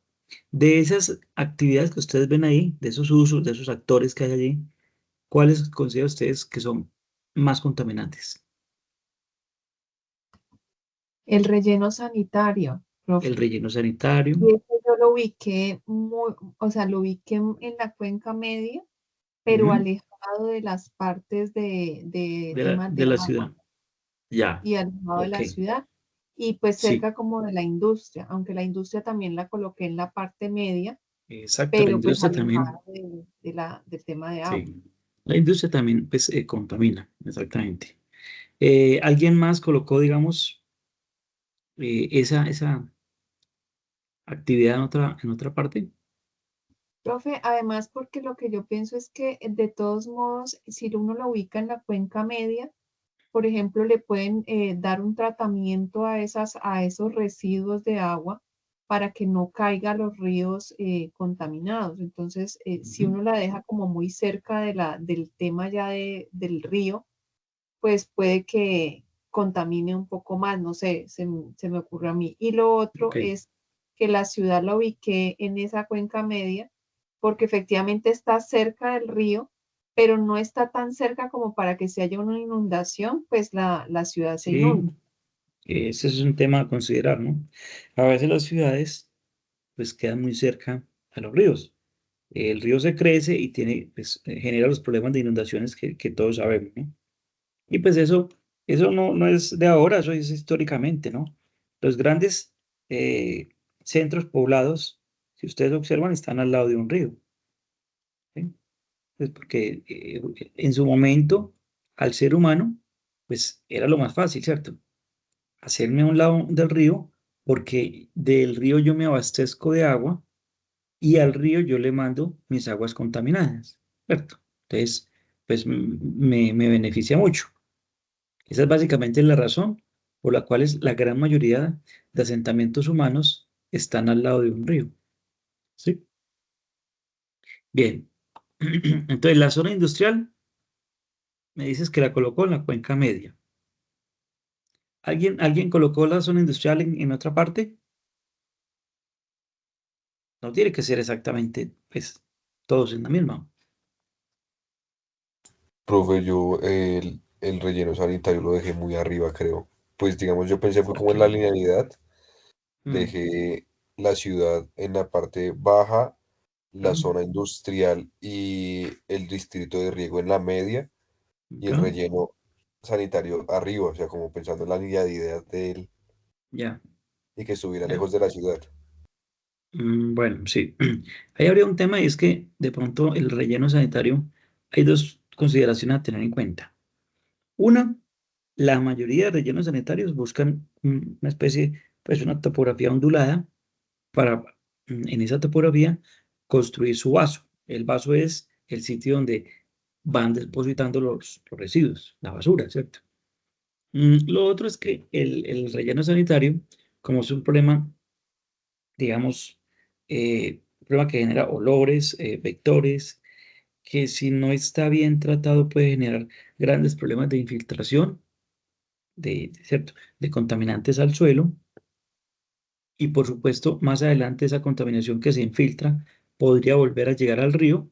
De esas actividades que ustedes ven ahí, de esos usos, de esos actores que hay allí, ¿cuáles consideran ustedes que son más contaminantes? El relleno sanitario, El profe. relleno sanitario. Y eso yo lo ubiqué o sea, lo ubiqué en la cuenca media, pero Ujú, alejado de las partes de de la, temas de de la agua ciudad. Ya, y alejado de ok. la ciudad. Y pues Sí, cerca como de la industria, aunque la industria también la coloqué en la parte media, exacto. La pero pues industria alejada también, del tema de agua. sí. La industria también pues, exactamente. ¿Alguien más colocó, digamos, esa actividad en otra parte? Profe, además porque lo que yo pienso es que de todos modos, si uno lo ubica en la cuenca media, por ejemplo, le pueden dar un tratamiento a esos residuos de agua para que no caiga a los ríos contaminados. Entonces, si Ujú, uno la deja como muy cerca del tema ya del río, pues puede que contamine un poco más, no sé, se me ocurre a mí. Y lo otro ok. es que la ciudad la ubiqué en esa cuenca media porque efectivamente está cerca del río, pero no está tan cerca como para que si haya una inundación, pues la ciudad se Sí, inunda. ese es un tema a considerar, ¿no? A veces las ciudades pues quedan muy cerca a los ríos. El río se crece y tiene, pues, genera los problemas de inundaciones que todos sabemos, ¿no? Y pues eso no es de ahora, eso es históricamente, ¿no? Los grandes eh, centros poblados, si ustedes observan, están al lado de un río, ¿sí? Pues porque en su momento, al ser humano, pues era lo más fácil, ¿cierto? Hacerme a un lado del río, porque del río yo me abastezco de agua y al río yo le mando mis aguas contaminadas, ¿cierto? Entonces, pues me beneficia mucho. Esa es básicamente la razón por la cual la gran mayoría de asentamientos humanos están al lado de un río, ¿sí? Bien. Entonces, la zona industrial, me dices que la colocó en la cuenca media. ¿Alguien colocó la zona industrial en otra parte? No tiene que ser exactamente, pues, todos en la misma. Profe, yo el relleno sanitario lo dejé muy arriba, creo. Pues digamos, yo pensé fue ¿Por como en la qué? linealidad, Mm, dejé la ciudad en la parte baja, la acá, zona industrial y el distrito de riego en la media y el acá, relleno sanitario arriba, o sea, como pensando en la linealidad de él ya, y que estuviera ya. lejos de la ciudad. Bueno, sí. Ahí habría un tema y es que de pronto el relleno sanitario, hay dos consideraciones a tener en cuenta. Una, la mayoría de rellenos sanitarios buscan una especie, pues una topografía ondulada para en esa topografía construir su vaso. El vaso es el sitio donde van depositando los residuos, la basura, ¿cierto? Lo otro es que el relleno sanitario, como es un problema, digamos, problema que genera olores, vectores, que si no está bien tratado puede generar grandes problemas de infiltración ¿cierto? De contaminantes al suelo y por supuesto más adelante esa contaminación que se infiltra podría volver a llegar al río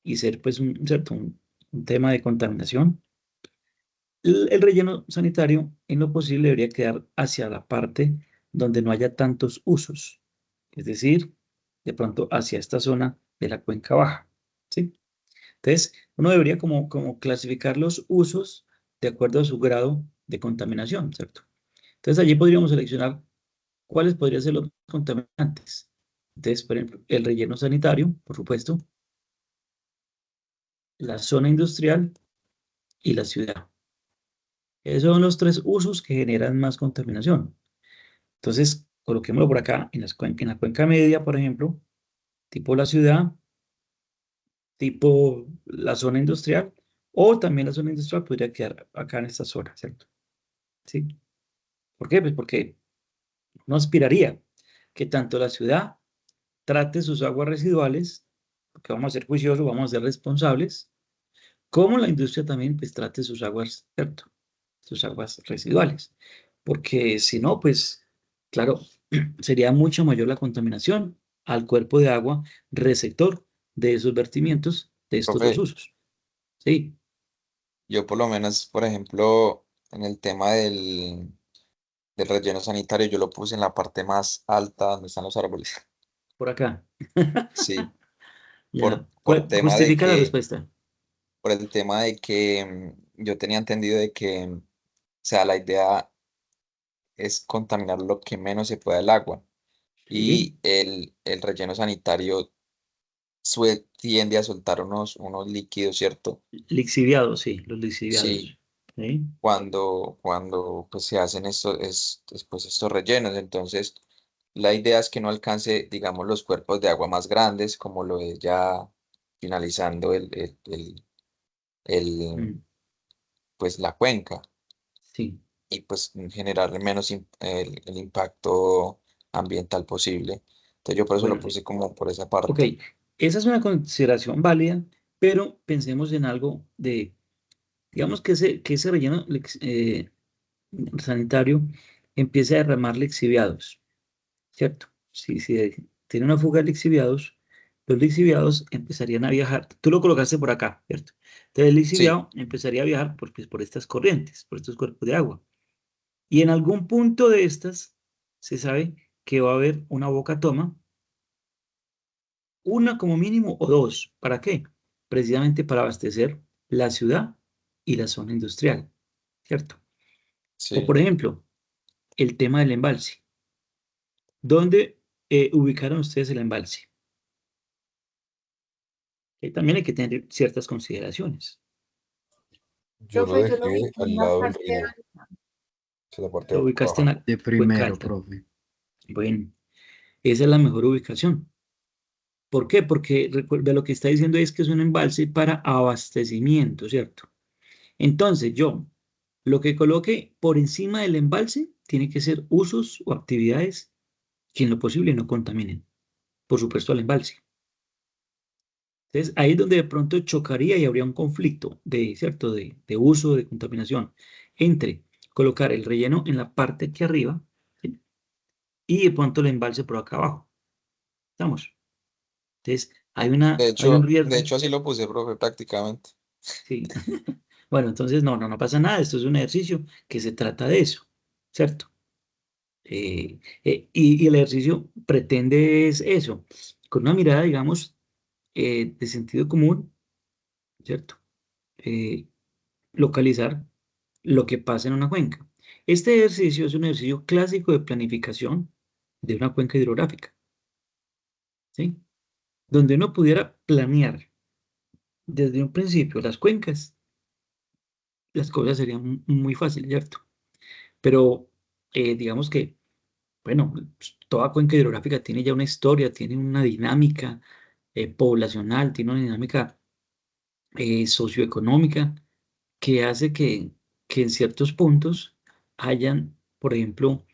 y ser pues ¿cierto? Un tema de contaminación. El relleno sanitario en lo posible debería quedar hacia la parte donde no haya tantos usos, es decir, de pronto hacia esta zona de la cuenca baja, ¿sí? Entonces, uno debería como clasificar los usos de acuerdo a su grado de contaminación, ¿cierto? Entonces, allí podríamos seleccionar cuáles podrían ser los contaminantes. Entonces, por ejemplo, el relleno sanitario, por supuesto, la zona industrial y la ciudad. Esos son los tres usos que generan más contaminación. Entonces, coloquémoslo por acá en la cuenca media, por ejemplo, tipo la ciudad, tipo la zona industrial, o también la zona industrial podría quedar acá en esta zona, ¿cierto? ¿Sí? ¿Por qué? Pues porque uno aspiraría que tanto la ciudad trate sus aguas residuales, porque vamos a ser juiciosos, vamos a ser responsables, como la industria también pues trate sus aguas, ¿cierto? Sus aguas residuales. Porque si no, pues, claro, sería mucho mayor la contaminación al cuerpo de agua receptor de esos vertimientos de estos dos Profe, usos. Sí, yo por lo menos, por ejemplo, en el tema del relleno sanitario, yo lo puse en la parte más alta donde están los árboles. por acá. Sí, Ya. por tema de Justifica la que, respuesta. por el tema de que yo tenía entendido de que, o sea, la idea es contaminar lo que menos se pueda el agua. Sí. Y el relleno sanitario tiende a soltar unos líquidos, ¿cierto? Lixiviados, sí, los Sí, lixiviados. Sí. cuando pues, se hacen pues, estos rellenos. Entonces, la idea es que no alcance, digamos, los cuerpos de agua más grandes, como lo es ya finalizando el, Mm, pues, la cuenca, sí. y pues generar menos el impacto ambiental posible. Entonces, yo por eso lo Bueno, puse como por esa ok. parte. Esa es una consideración válida, pero pensemos en algo de, digamos que ese relleno sanitario empiece a derramar lixiviados, ¿cierto? Si tiene una fuga de lixiviados, los lixiviados empezarían a viajar. Tú lo colocaste por acá, ¿cierto? Entonces el Sí, lixiviado empezaría a viajar pues, por estas corrientes, por estos cuerpos de agua. Y en algún punto de estas se sabe que va a haber una boca toma, una como mínimo o dos. ¿Para qué? Precisamente para abastecer la ciudad y la zona industrial, ¿cierto? O por sí. ejemplo, el tema del embalse. ¿Dónde ubicaron ustedes el embalse? También hay que tener ciertas consideraciones. Yo lo Profe, yo lo vi dejé en al la lado del parte río, alta. esa es la parte Lo ubicaste en baja. la De cuenca primero, alta. profe. Bueno, esa es la mejor ubicación. ¿Por qué? Porque recuerda lo que está diciendo es que es un embalse para abastecimiento, ¿cierto? Entonces yo, lo que coloque por encima del embalse tiene que ser usos o actividades que en lo posible no contaminen, por supuesto, al embalse. Entonces ahí es donde de pronto chocaría y habría un conflicto de, ¿cierto? De uso, de contaminación, entre colocar el relleno en la parte aquí arriba, ¿sí? Y de pronto el embalse por acá abajo. ¿Estamos? Entonces hay un De riesgo, hecho así lo puse, profe, prácticamente. sí. Bueno, entonces no pasa nada, esto es un ejercicio que se trata de eso, ¿cierto? Y el ejercicio pretende es eso, con una mirada, digamos, de sentido común, ¿cierto? Eh, Localizar lo que pasa en una cuenca. Este ejercicio es un ejercicio clásico de planificación de una cuenca hidrográfica, ¿sí? Donde uno pudiera planear desde un principio las cuencas, las cosas serían muy fáciles, ¿cierto? Pero digamos que, bueno, pues, toda cuenca hidrográfica tiene ya una historia, tiene una dinámica poblacional, tiene una dinámica socioeconómica que hace que en ciertos puntos hayan, por ejemplo,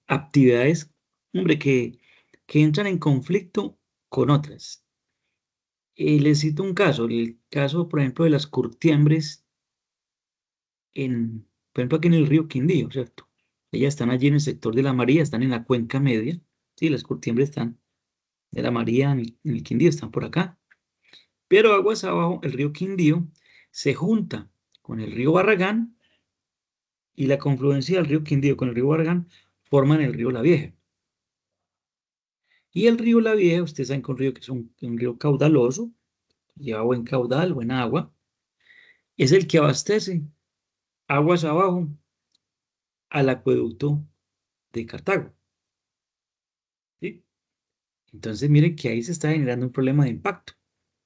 actividades, hombre, que entran en conflicto con otras. Les cito un caso, el caso, por ejemplo, de las curtiembres por ejemplo, aquí en el río Quindío, ¿cierto? Ellas están allí en el sector de la María, están en la cuenca media, sí, las curtiembres están de la María en el Quindío, están por acá. Pero aguas abajo, el río Quindío se junta con el río Barragán y la confluencia del río Quindío con el río Barragán forman el río La Vieja. Y el río La Vieja, ustedes saben que un río que es un río caudaloso, lleva buen caudal, buena agua, es el que abastece aguas abajo al acueducto de Cartago, ¿sí? Entonces, miren que ahí se está generando un problema de impacto,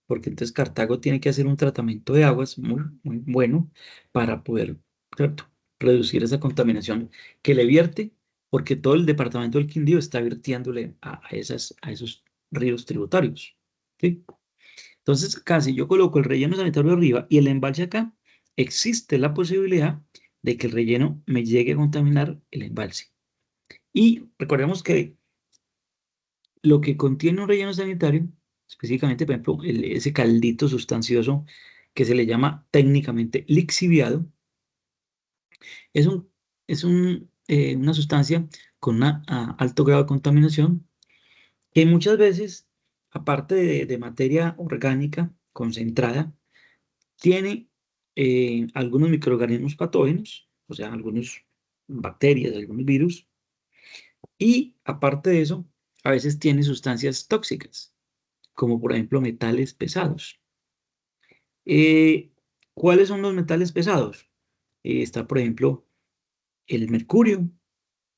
porque entonces Cartago tiene que hacer un tratamiento de aguas muy bueno para poder, ¿cierto?, reducir esa contaminación que le vierte, porque todo el departamento del Quindío está virtiéndole a esos ríos tributarios, ¿sí? Entonces, casi yo coloco el relleno sanitario arriba y el embalse acá, existe la posibilidad de que el relleno me llegue a contaminar el embalse. Y recordemos que lo que contiene un relleno sanitario, específicamente, por ejemplo, ese caldito sustancioso que se le llama técnicamente lixiviado, es una sustancia con un alto grado de contaminación que muchas veces, aparte de materia orgánica concentrada, tiene algunos microorganismos patógenos, o sea, algunas bacterias, algunos virus, y aparte de eso, a veces tiene sustancias tóxicas, como por ejemplo metales pesados. Eh, ¿Cuáles son los metales pesados? Está, por ejemplo, el mercurio,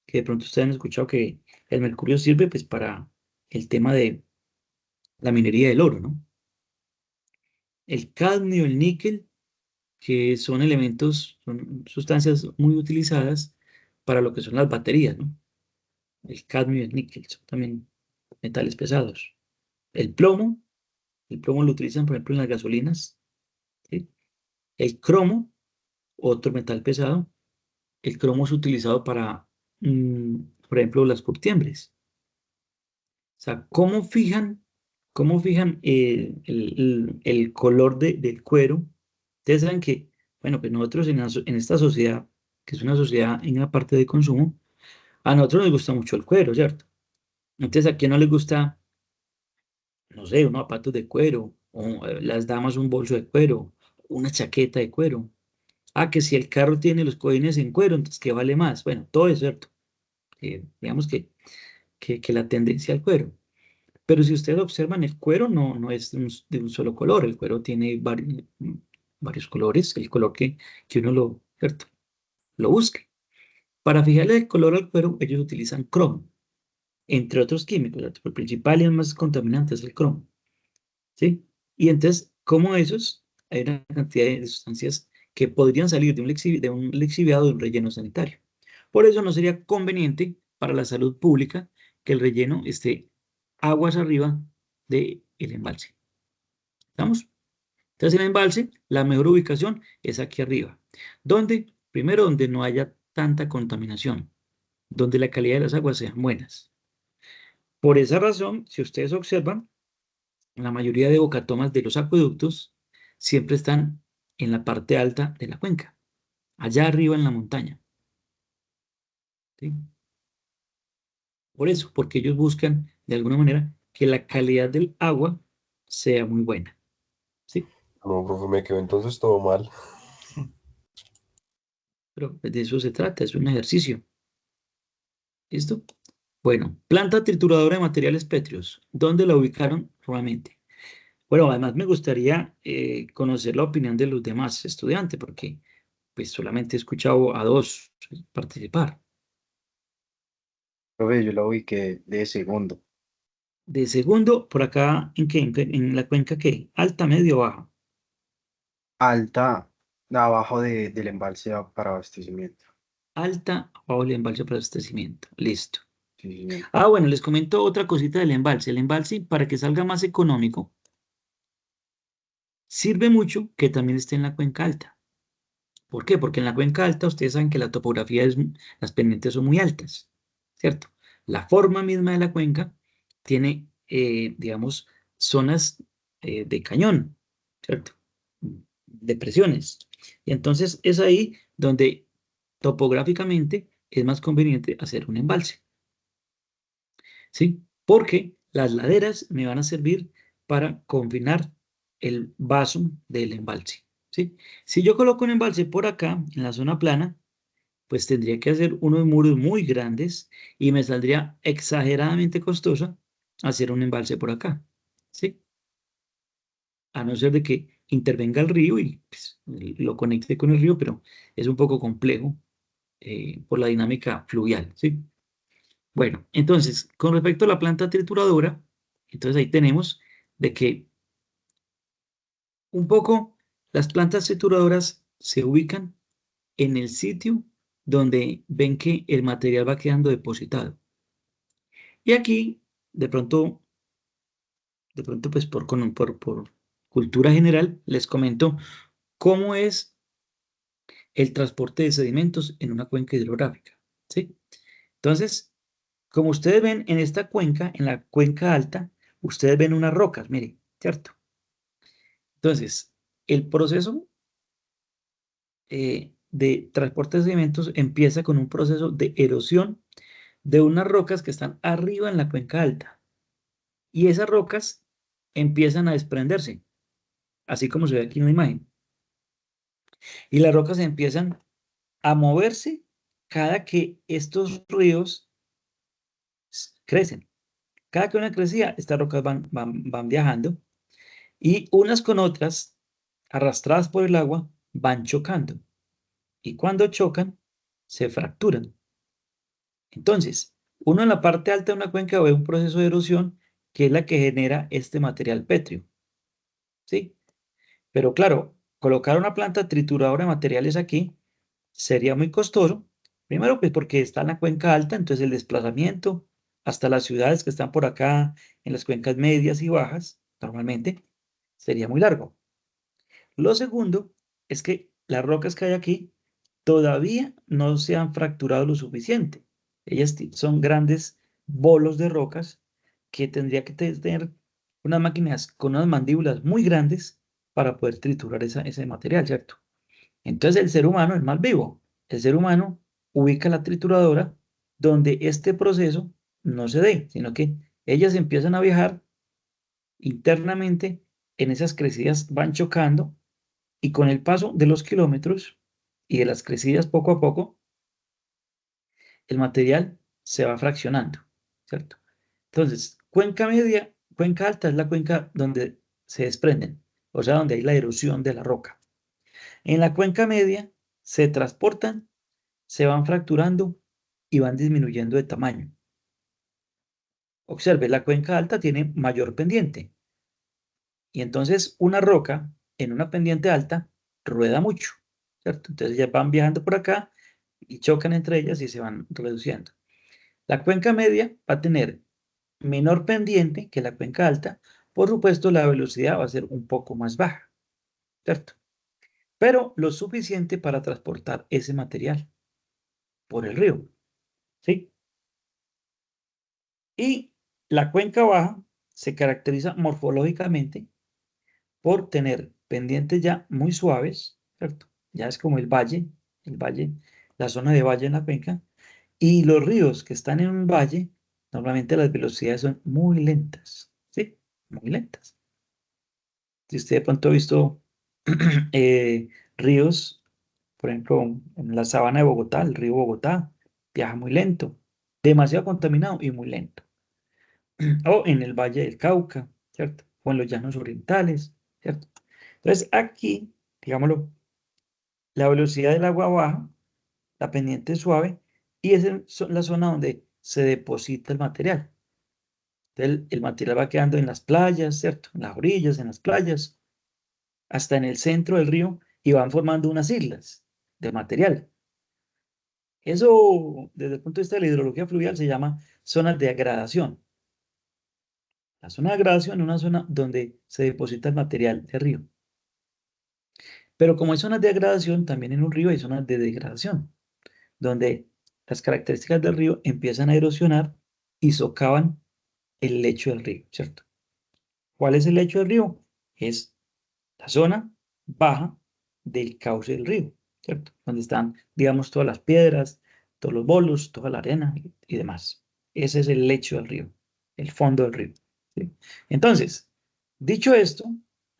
que de pronto ustedes han escuchado que el mercurio sirve pues para el tema de la minería del oro, ¿no? El cadmio, el níquel, que son elementos, son sustancias muy utilizadas para lo que son las baterías, ¿no? El cadmio y el níquel son también metales pesados. El plomo, el plomo lo utilizan, por ejemplo, en las gasolinas, ¿sí? El cromo, otro metal pesado. El cromo es utilizado para, por ejemplo, las curtiembres. O sea, cómo fijan el color del cuero? Ustedes saben que, bueno, pues nosotros en esta sociedad, que es una sociedad en una parte de consumo, a nosotros nos gusta mucho el cuero, ¿cierto? Entonces, ¿a quién no le gusta no sé, unos zapatos de cuero, o las damas un bolso de cuero, una chaqueta de cuero. Ah, que si el carro tiene los cojines en cuero, entonces ¿qué vale más? Bueno, todo es cierto. Digamos que la tendencia al cuero. Pero si ustedes observan, el cuero no es de un solo color, el cuero tiene varios colores, el color que uno ¿cierto? Lo busque. Para fijarle el color al cuero, ellos utilizan cromo, entre otros químicos, ¿cierto? El principal y el más contaminante es el cromo, ¿sí? Y entonces, como esos, hay una cantidad de sustancias que podrían salir de un lixiviado de un relleno sanitario. Por eso no sería conveniente para la salud pública que el relleno esté aguas arriba del embalse. ¿Estamos? Entonces, el embalse, la mejor ubicación es aquí arriba. ¿Dónde? Primero, donde no haya tanta contaminación, donde la calidad de las aguas sean buenas. Por esa razón, si ustedes observan, la mayoría de bocatomas de los acueductos siempre están en la parte alta de la cuenca, allá arriba en la montaña. ¿Sí? Por eso, porque ellos buscan, de alguna manera, que la calidad del agua sea muy buena. ¿Sí? No, profe, me quedó entonces todo mal. Pero de eso se trata, es un ejercicio. ¿Listo? Bueno, planta trituradora de materiales pétreos. ¿Dónde la ubicaron nuevamente? Bueno, además me gustaría conocer la opinión de los demás estudiantes, porque pues solamente he escuchado a dos participar. Profe, yo la ubiqué de segundo. De segundo, por acá, ¿en qué? ¿En la cuenca qué? ¿Alta, medio o baja? Alta, abajo del embalse para abastecimiento. Alta, abajo el embalse para abastecimiento. Listo. Sí, señor. Ah, bueno, les comento otra cosita del embalse. El embalse, para que salga más económico, sirve mucho que también esté en la cuenca alta. ¿Por qué? Porque en la cuenca alta ustedes saben que la topografía las pendientes son muy altas, ¿cierto? La forma misma de la cuenca tiene, digamos, zonas de cañón, ¿cierto? Depresiones. Y entonces es ahí donde topográficamente es más conveniente hacer un embalse, ¿sí? Porque las laderas me van a servir para confinar el vaso del embalse, ¿sí? Si yo coloco un embalse por acá, en la zona plana, pues tendría que hacer unos muros muy grandes y me saldría exageradamente costoso hacer un embalse por acá, ¿sí? A no ser de que intervenga el río y pues, lo conecte con el río, pero es un poco complejo por la dinámica fluvial, ¿sí? Bueno, entonces, con respecto a la planta trituradora, entonces ahí tenemos de que un poco las plantas trituradoras se ubican en el sitio donde ven que el material va quedando depositado. Y aquí, de pronto pues por cultura general, les comento cómo es el transporte de sedimentos en una cuenca hidrográfica, ¿sí? Entonces, como ustedes ven en esta cuenca, en la cuenca alta, ustedes ven unas rocas, miren, ¿cierto? Entonces, el proceso de transporte de sedimentos empieza con un proceso de erosión de unas rocas que están arriba en la cuenca alta. Y esas rocas empiezan a desprenderse, así como se ve aquí en la imagen. Y las rocas empiezan a moverse cada que estos ríos crecen. Cada que una crecía, estas rocas van viajando y unas con otras, arrastradas por el agua, van chocando. Y cuando chocan, se fracturan. Entonces, uno en la parte alta de una cuenca ve un proceso de erosión que es la que genera este material pétreo. ¿Sí? Pero claro, colocar una planta trituradora de materiales aquí sería muy costoso. Primero, pues porque está en la cuenca alta, entonces el desplazamiento hasta las ciudades que están por acá, en las cuencas medias y bajas, normalmente, sería muy largo. Lo segundo es que las rocas que hay aquí todavía no se han fracturado lo suficiente. Ellas son grandes bolos de rocas que tendría que tener unas máquinas con unas mandíbulas muy grandes para poder triturar ese material, ¿cierto? Entonces el ser humano es más vivo. El ser humano ubica la trituradora donde este proceso no se dé, sino que ellas empiezan a viajar internamente en esas crecidas van chocando y con el paso de los kilómetros y de las crecidas poco a poco, el material se va fraccionando, ¿cierto? Entonces, cuenca media, cuenca alta es la cuenca donde se desprenden, o sea, donde hay la erosión de la roca. En la cuenca media se transportan, se van fracturando y van disminuyendo de tamaño. Observe, la cuenca alta tiene mayor pendiente y entonces una roca en una pendiente alta rueda mucho, ¿cierto? Entonces ya van viajando por acá y chocan entre ellas y se van reduciendo. La cuenca media va a tener menor pendiente que la cuenca alta, por supuesto la velocidad va a ser un poco más baja, ¿cierto? Pero lo suficiente para transportar ese material por el río, ¿sí? Y la cuenca baja se caracteriza morfológicamente por tener pendientes ya muy suaves, ¿cierto? Ya es como el valle, la zona de valle en la cuenca, y los ríos que están en un valle, normalmente las velocidades son muy lentas, ¿sí? Muy lentas. Si usted de pronto ha visto eh, ríos, por ejemplo, en la sabana de Bogotá, el río Bogotá, viaja muy lento, demasiado contaminado y muy lento. O en el Valle del Cauca, ¿cierto? O en los llanos orientales, ¿cierto? Entonces aquí, digámoslo, la velocidad del agua baja, la pendiente es suave y es la zona donde se deposita el material. Entonces el material va quedando en las playas, ¿cierto? En las orillas, en las playas, hasta en el centro del río y van formando unas islas de material. Eso, desde el punto de vista de la hidrología fluvial, se llama zonas de agradación. La zona de agradación es una zona donde se deposita el material del río. Pero como hay zonas de agradación, también en un río hay zonas de degradación, donde las características del río empiezan a erosionar y socavan el lecho del río, ¿cierto? ¿Cuál es el lecho del río? Es la zona baja del cauce del río, ¿cierto? Donde están, digamos, todas las piedras, todos los bolos, toda la arena y demás. Ese es el lecho del río, el fondo del río, ¿sí? Entonces, dicho esto,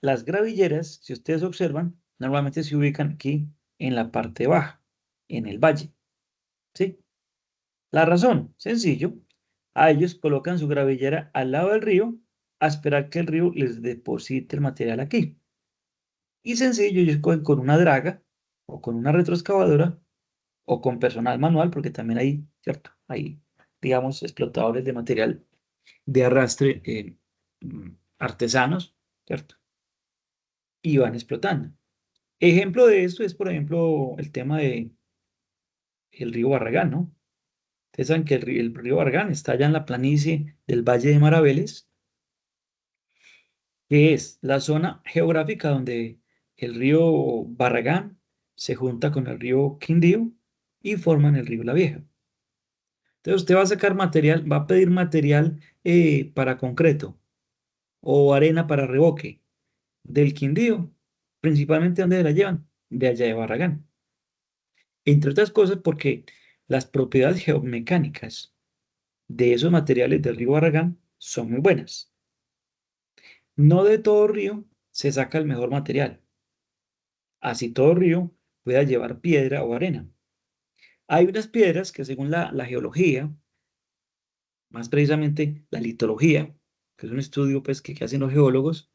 las gravilleras, si ustedes observan, normalmente se ubican aquí en la parte baja, en el valle, ¿sí? La razón, sencillo, a ellos colocan su gravillera al lado del río a esperar que el río les deposite el material aquí. Y sencillo, ellos cogen con una draga o con una retroexcavadora o con personal manual, porque también hay, ¿cierto? Hay, digamos, explotadores de material de arrastre artesanos, ¿cierto? Y van explotando. Ejemplo de esto es, por ejemplo, el tema de el río Barragán, ¿no? Ustedes saben que el río Barragán está allá en la planicie del Valle de Maraveles, que es la zona geográfica donde el río Barragán se junta con el río Quindío y forman el río La Vieja. Entonces usted va a sacar material, va a pedir material para concreto o arena para revoque del Quindío, principalmente donde la llevan, de allá de Barragán. Entre otras cosas porque las propiedades geomecánicas de esos materiales del río Barragán son muy buenas. No de todo río se saca el mejor material. Así todo río pueda llevar piedra o arena. Hay unas piedras que según la geología, más precisamente la litología, que es un estudio pues, que hacen los geólogos,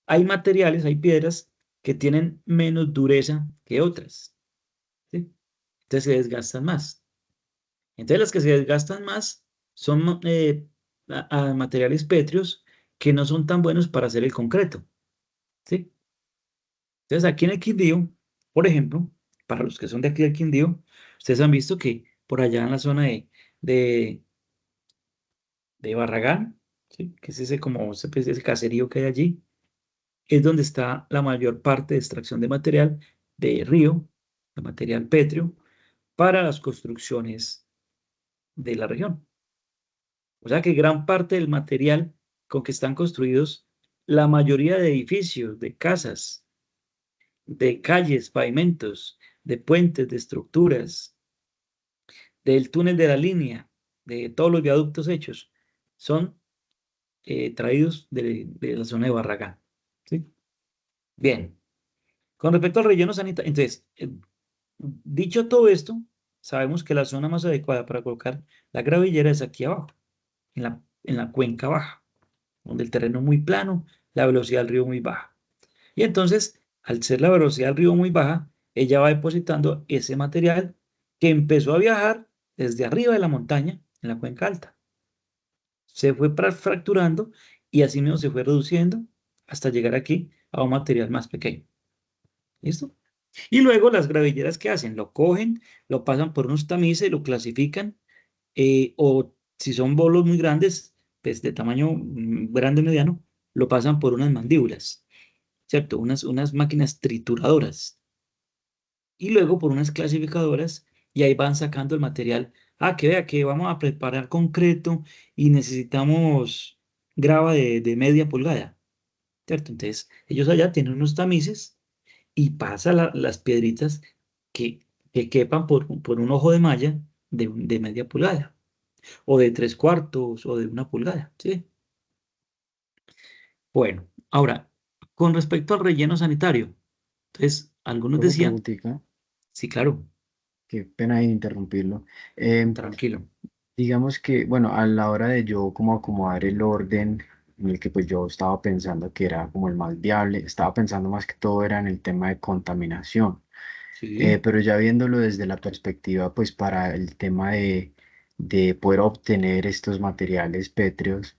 hay materiales, hay piedras que tienen menos dureza que otras, ¿sí? Entonces se desgastan más. Entonces las que se desgastan más son materiales pétreos que no son tan buenos para hacer el concreto, ¿sí? Entonces aquí en el Quindío, por ejemplo, para los que son de aquí del Quindío, ustedes han visto que por allá en la zona de, de Barragán, ¿sí? Que es ese como ese caserío que hay allí, es donde está la mayor parte de extracción de material de río, de material pétreo, para las construcciones de la región. O sea que gran parte del material con que están construidos la mayoría de edificios, de casas, de calles, pavimentos, de puentes, de estructuras, del túnel de la línea, de todos los viaductos hechos, son traídos de la zona de Barragán. ¿Sí? Bien. Con respecto al relleno sanitario, entonces, dicho todo esto, sabemos que la zona más adecuada para colocar la gravillera es aquí abajo, en la cuenca baja, donde el terreno es muy plano, la velocidad del río muy baja. Y entonces, al ser la velocidad del río muy baja, ella va depositando ese material que empezó a viajar desde arriba de la montaña, en la cuenca alta. Se fue fracturando y así mismo se fue reduciendo hasta llegar aquí a un material más pequeño. ¿Listo? Y luego las gravilleras, ¿qué hacen? Lo cogen, lo pasan por unos tamices, lo clasifican, o si son bolos muy grandes, pues de tamaño grande o mediano, lo pasan por unas mandíbulas, ¿cierto? Unas máquinas trituradoras. Y luego por unas clasificadoras, y ahí van sacando el material. Ah, que vea que vamos a preparar concreto y necesitamos grava de media pulgada, ¿cierto? Entonces, ellos allá tienen unos tamices y pasa las piedritas que quepan por un ojo de malla de media pulgada, o de 3/4, o de 1 pulgada, ¿sí? Bueno, ahora, con respecto al relleno sanitario, entonces, algunos Una decían, preguntita, sí, claro, qué pena de interrumpirlo. Em, tranquilo, Digamos que, bueno, a la hora de yo como acomodar el orden en el que pues yo estaba pensando que era como el más viable, estaba pensando más que todo era en el tema de contaminación. sí, Pero ya viéndolo desde la perspectiva pues para el tema de poder obtener estos materiales pétreos,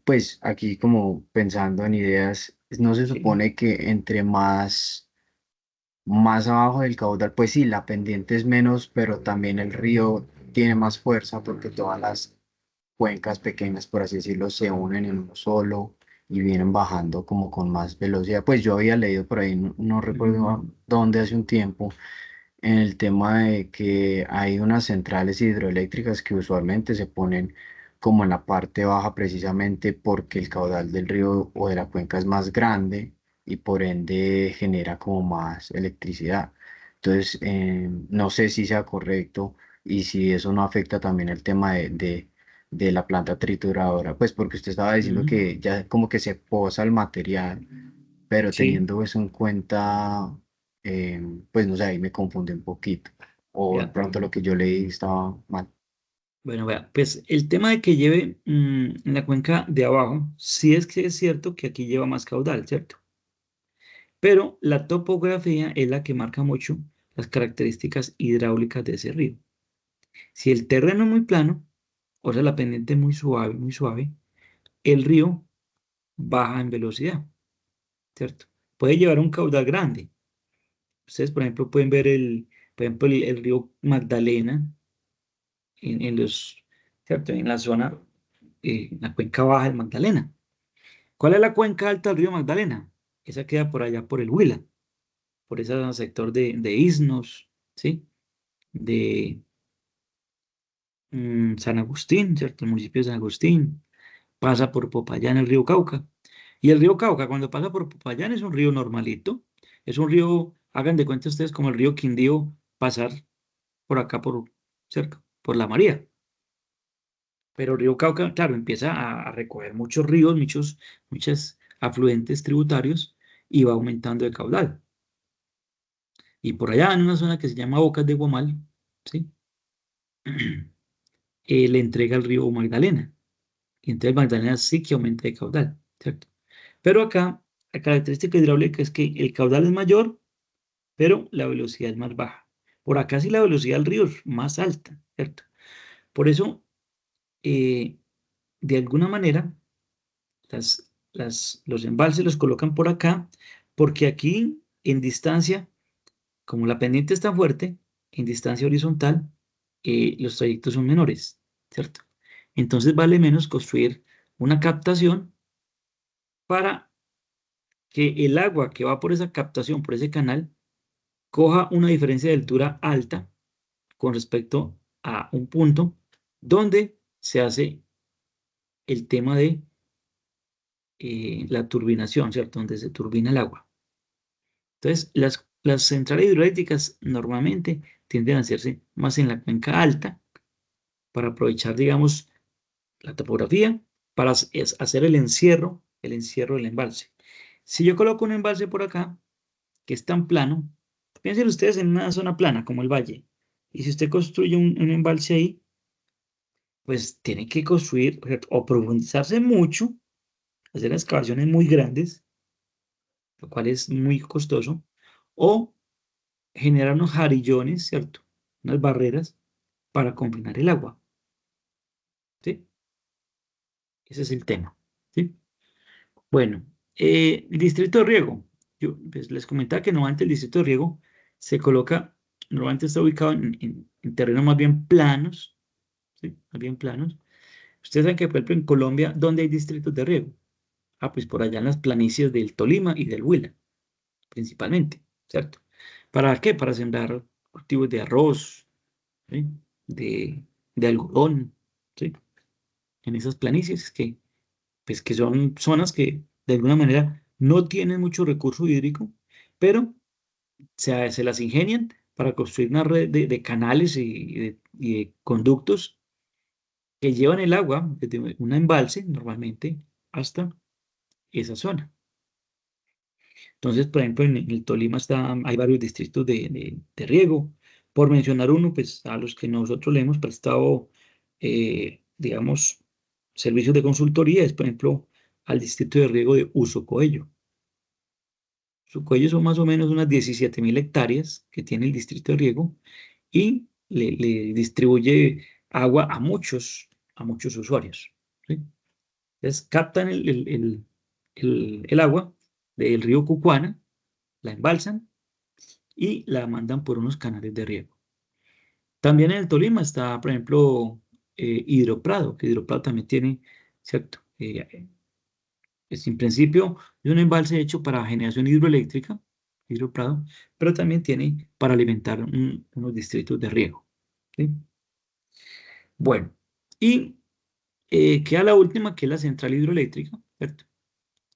pues aquí como pensando en ideas, no se sí, supone que entre más abajo del caudal, pues sí, la pendiente es menos, pero también el río tiene más fuerza porque todas las cuencas pequeñas, por así decirlo, se unen en uno solo y vienen bajando como con más velocidad. Pues yo había leído por ahí, no recuerdo dónde hace un tiempo, en el tema de que hay unas centrales hidroeléctricas que usualmente se ponen como en la parte baja precisamente porque el caudal del río o de la cuenca es más grande y por ende genera como más electricidad. Entonces, no sé si sea correcto y si eso no afecta también el tema de la planta trituradora, pues porque usted estaba diciendo ujú, que ya como que se posa el material, pero sí, teniendo eso en cuenta, pues no sé, ahí me confundí un poquito. O de ya. pronto lo que yo leí estaba mal. Bueno, vea, pues el tema de que lleve en la cuenca de abajo, sí es que es cierto que aquí lleva más caudal, ¿cierto? Pero la topografía es la que marca mucho las características hidráulicas de ese río. Si el terreno es muy plano, o sea, la pendiente es muy suave, el río baja en velocidad, ¿cierto? Puede llevar un caudal grande. Ustedes, por ejemplo, pueden ver por ejemplo, el río Magdalena en ¿cierto? En la zona, la cuenca baja del Magdalena. ¿Cuál es la cuenca alta del río Magdalena? Esa queda por allá por el Huila, por ese sector de Isnos, ¿sí? De San Agustín, ¿cierto? El municipio de San Agustín. Pasa por Popayán el río Cauca. Y el río Cauca, cuando pasa por Popayán, es un río normalito. Es un río, hagan de cuenta ustedes, como el río Quindío pasar por acá, por cerca, por la María. Pero el río Cauca, claro, empieza a recoger muchos ríos, muchos afluentes tributarios y va aumentando de caudal. Y por allá, en una zona que se llama Bocas de Guamal, ¿sí? Le entrega el río Magdalena. Y entonces Magdalena sí que aumenta de caudal, ¿cierto? Pero acá, la característica hidráulica es que el caudal es mayor, pero la velocidad es más baja. Por acá sí la velocidad del río es más alta, ¿cierto? Por eso, eh, de alguna manera, los embalses los colocan por acá, porque aquí, en distancia, como la pendiente es tan fuerte, en distancia horizontal, los trayectos son menores, ¿cierto? Entonces vale menos construir una captación para que el agua que va por esa captación, por ese canal, coja una diferencia de altura alta con respecto a un punto donde se hace el tema de la turbinación, ¿cierto? Donde se turbina el agua. Entonces, las centrales hidroeléctricas normalmente tienden a hacerse más en la cuenca alta para aprovechar, digamos, la topografía para hacer el encierro del embalse. Si yo coloco un embalse por acá, que es tan plano, piensen ustedes en una zona plana como el valle, y si usted construye un embalse ahí, pues tiene que construir o profundizarse mucho, hacer excavaciones muy grandes, lo cual es muy costoso, o generar unos jarillones, ¿cierto? Unas barreras para confinar el agua, ¿sí? Ese es el tema, ¿sí? Bueno, el distrito de riego. Yo pues, les comentaba que normalmente el distrito de riego se coloca, normalmente está ubicado en terrenos más bien planos, ¿sí? Más bien planos. Ustedes saben que, por ejemplo, en Colombia, ¿dónde hay distritos de riego? Ah, pues por allá en las planicies del Tolima y del Huila, principalmente, ¿cierto? ¿Para qué? Para sembrar cultivos de arroz, ¿sí? De algodón, ¿sí? En esas planicies pues, que son zonas que de alguna manera no tienen mucho recurso hídrico, pero se las ingenian para construir una red de canales y de conductos que llevan el agua desde un embalse normalmente hasta esa zona. Entonces, por ejemplo, en el Tolima hay varios distritos de riego. Por mencionar uno, pues a los que nosotros le hemos prestado, digamos, servicios de consultoría, es por ejemplo al distrito de riego de Usocoello. Usocoello son más o menos unas 17.000 hectáreas que tiene el distrito de riego y le distribuye agua a muchos usuarios, ¿sí? Entonces captan el agua del río Cucuana, la embalsan y la mandan por unos canales de riego. También en el Tolima está, por ejemplo, Hidroprado, que Hidroprado también tiene, ¿cierto? En principio es un embalse hecho para generación hidroeléctrica, Hidroprado, pero también tiene para alimentar unos distritos de riego, ¿sí? Bueno, y queda la última, que es la central hidroeléctrica, ¿cierto?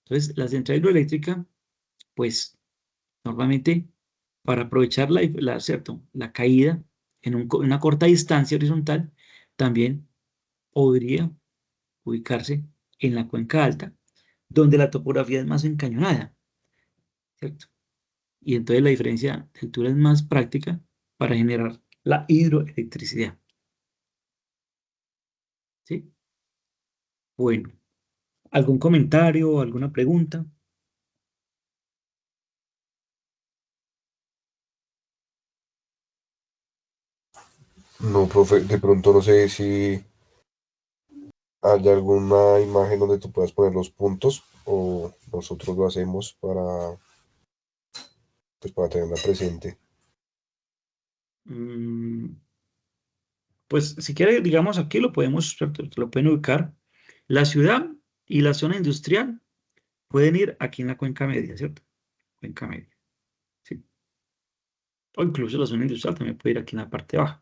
Entonces, la central hidroeléctrica, pues, normalmente, para aprovechar ¿cierto? La caída en una corta distancia horizontal, también podría ubicarse en la cuenca alta, donde la topografía es más encañonada, ¿cierto? Y entonces la diferencia de altura es más práctica para generar la hidroelectricidad, ¿sí? Bueno, ¿algún comentario, alguna pregunta? No, profe, de pronto no sé si hay alguna imagen donde tú puedas poner los puntos o nosotros lo hacemos pues para tenerla presente. Mm, Pues si quiere, digamos, aquí lo podemos, ¿cierto? Lo pueden ubicar. La ciudad y la zona industrial pueden ir aquí en la cuenca media, ¿cierto? Cuenca media, sí. O incluso la zona industrial también puede ir aquí en la parte baja.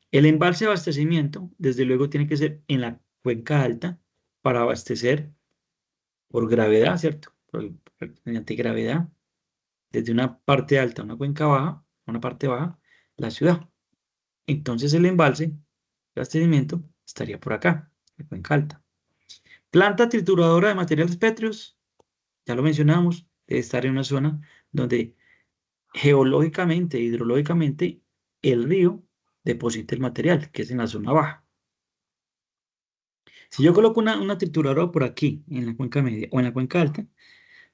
El embalse de abastecimiento, desde luego, tiene que ser en la cuenca alta para abastecer por gravedad, ¿cierto? Mediante gravedad, desde una parte alta a una cuenca baja, a una parte baja, la ciudad. Entonces el embalse de abastecimiento estaría por acá, en la cuenca alta. Planta trituradora de materiales pétreos, ya lo mencionamos, debe estar en una zona donde geológicamente, hidrológicamente, el río deposita el material, que es en la zona baja. Si yo coloco una trituradora por aquí, en la cuenca media o en la cuenca alta,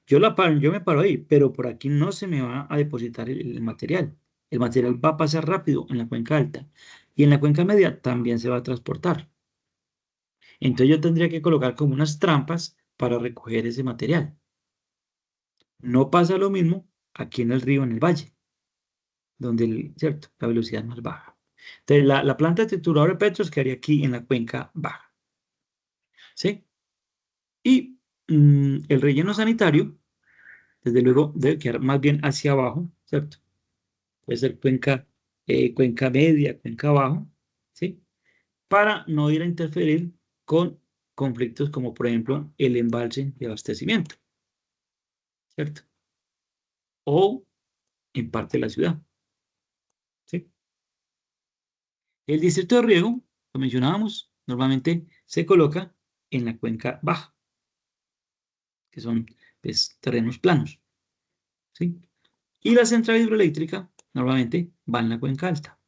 yo me paro ahí, pero por aquí no se me va a depositar el material. El material va a pasar rápido en la cuenca alta y en la cuenca media también se va a transportar. Entonces yo tendría que colocar como unas trampas para recoger ese material. No pasa lo mismo aquí en el río, en el valle, donde ¿cierto? La velocidad es más baja. Entonces la planta trituradora de petros quedaría aquí en la cuenca baja, ¿sí? Y el relleno sanitario, desde luego, debe quedar más bien hacia abajo, ¿cierto? Puede ser cuenca media, cuenca abajo, ¿sí? Para no ir a interferir con conflictos como, por ejemplo, el embalse de abastecimiento, ¿cierto? O en parte de la ciudad, ¿sí? El distrito de riego, lo mencionábamos, normalmente se coloca en la cuenca baja, que son pues, terrenos planos, ¿sí? Y la central hidroeléctrica normalmente va en la cuenca alta.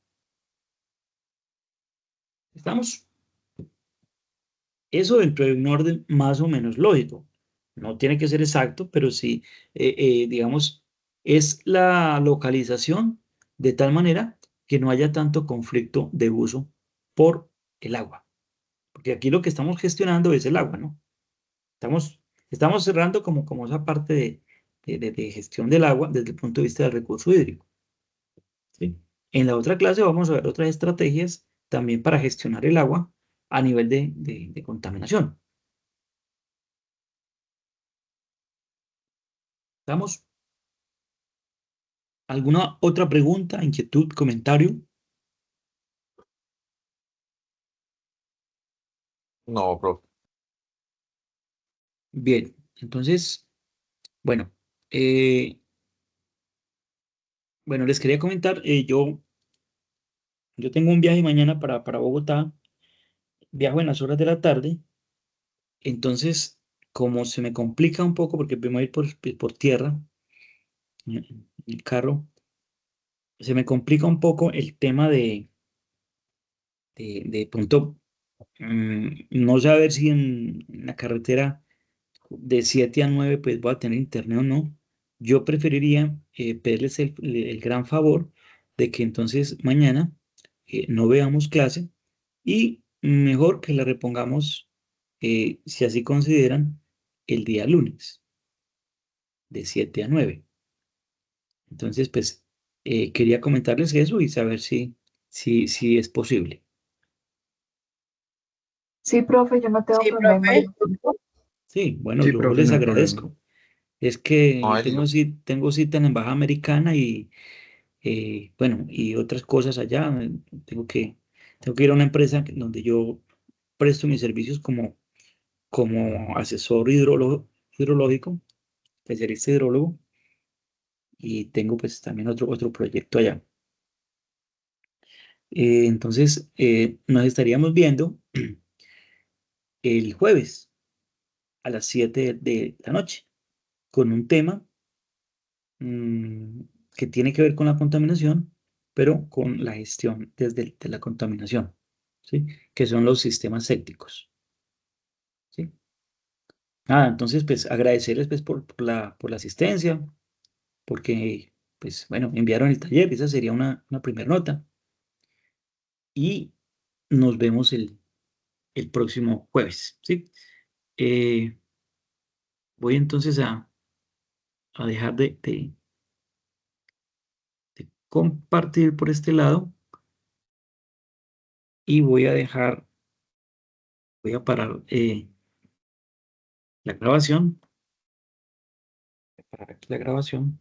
¿Estamos? Eso dentro de un orden más o menos lógico. No tiene que ser exacto, pero sí, digamos, es la localización de tal manera que no haya tanto conflicto de uso por el agua. Porque aquí lo que estamos gestionando es el agua, ¿no? Estamos cerrando como esa parte de gestión del agua desde el punto de vista del recurso hídrico, ¿sí? En la otra clase vamos a ver otras estrategias también para gestionar el agua a nivel de contaminación. ¿Estamos? ¿Alguna otra pregunta, inquietud, comentario? No, profe. Bien, entonces, bueno, eh, bueno, les quería comentar, yo tengo un viaje mañana para Bogotá, viajo en las horas de la tarde, entonces, como se me complica un poco, porque voy a ir por tierra, en el carro, se me complica un poco el tema de pronto, no saber si en la carretera de 7 a 9 pues voy a tener internet o no. Yo preferiría pedirles el gran favor de que entonces mañana no veamos clase y mejor que la repongamos, si así consideran, el día lunes, de 7 a 9. Entonces, pues, quería comentarles eso y saber si es posible. Sí, profe, yo no tengo Sí, problema. profe. Sí, bueno, Sí, yo profe, les no hay problema. agradezco. Es que Ay, no. tengo cita en la Embajada Americana y, bueno, y otras cosas allá. Tengo que ir a una empresa donde yo presto mis servicios como asesor hidrológico, especialista hidrólogo, y tengo pues también otro proyecto allá. Entonces, nos estaríamos viendo el jueves a las 7 de la noche con un tema mm, que tiene que ver con la contaminación, pero con la gestión de la contaminación, ¿sí? Que son los sistemas sépticos, ¿sí? Nada, entonces, pues agradecerles pues, por la asistencia, porque, pues bueno, enviaron el taller, esa sería una primera nota, y nos vemos el próximo jueves, ¿sí? Eh, voy entonces a dejar de compartir por este lado y voy a parar la grabación. Voy a parar aquí la grabación.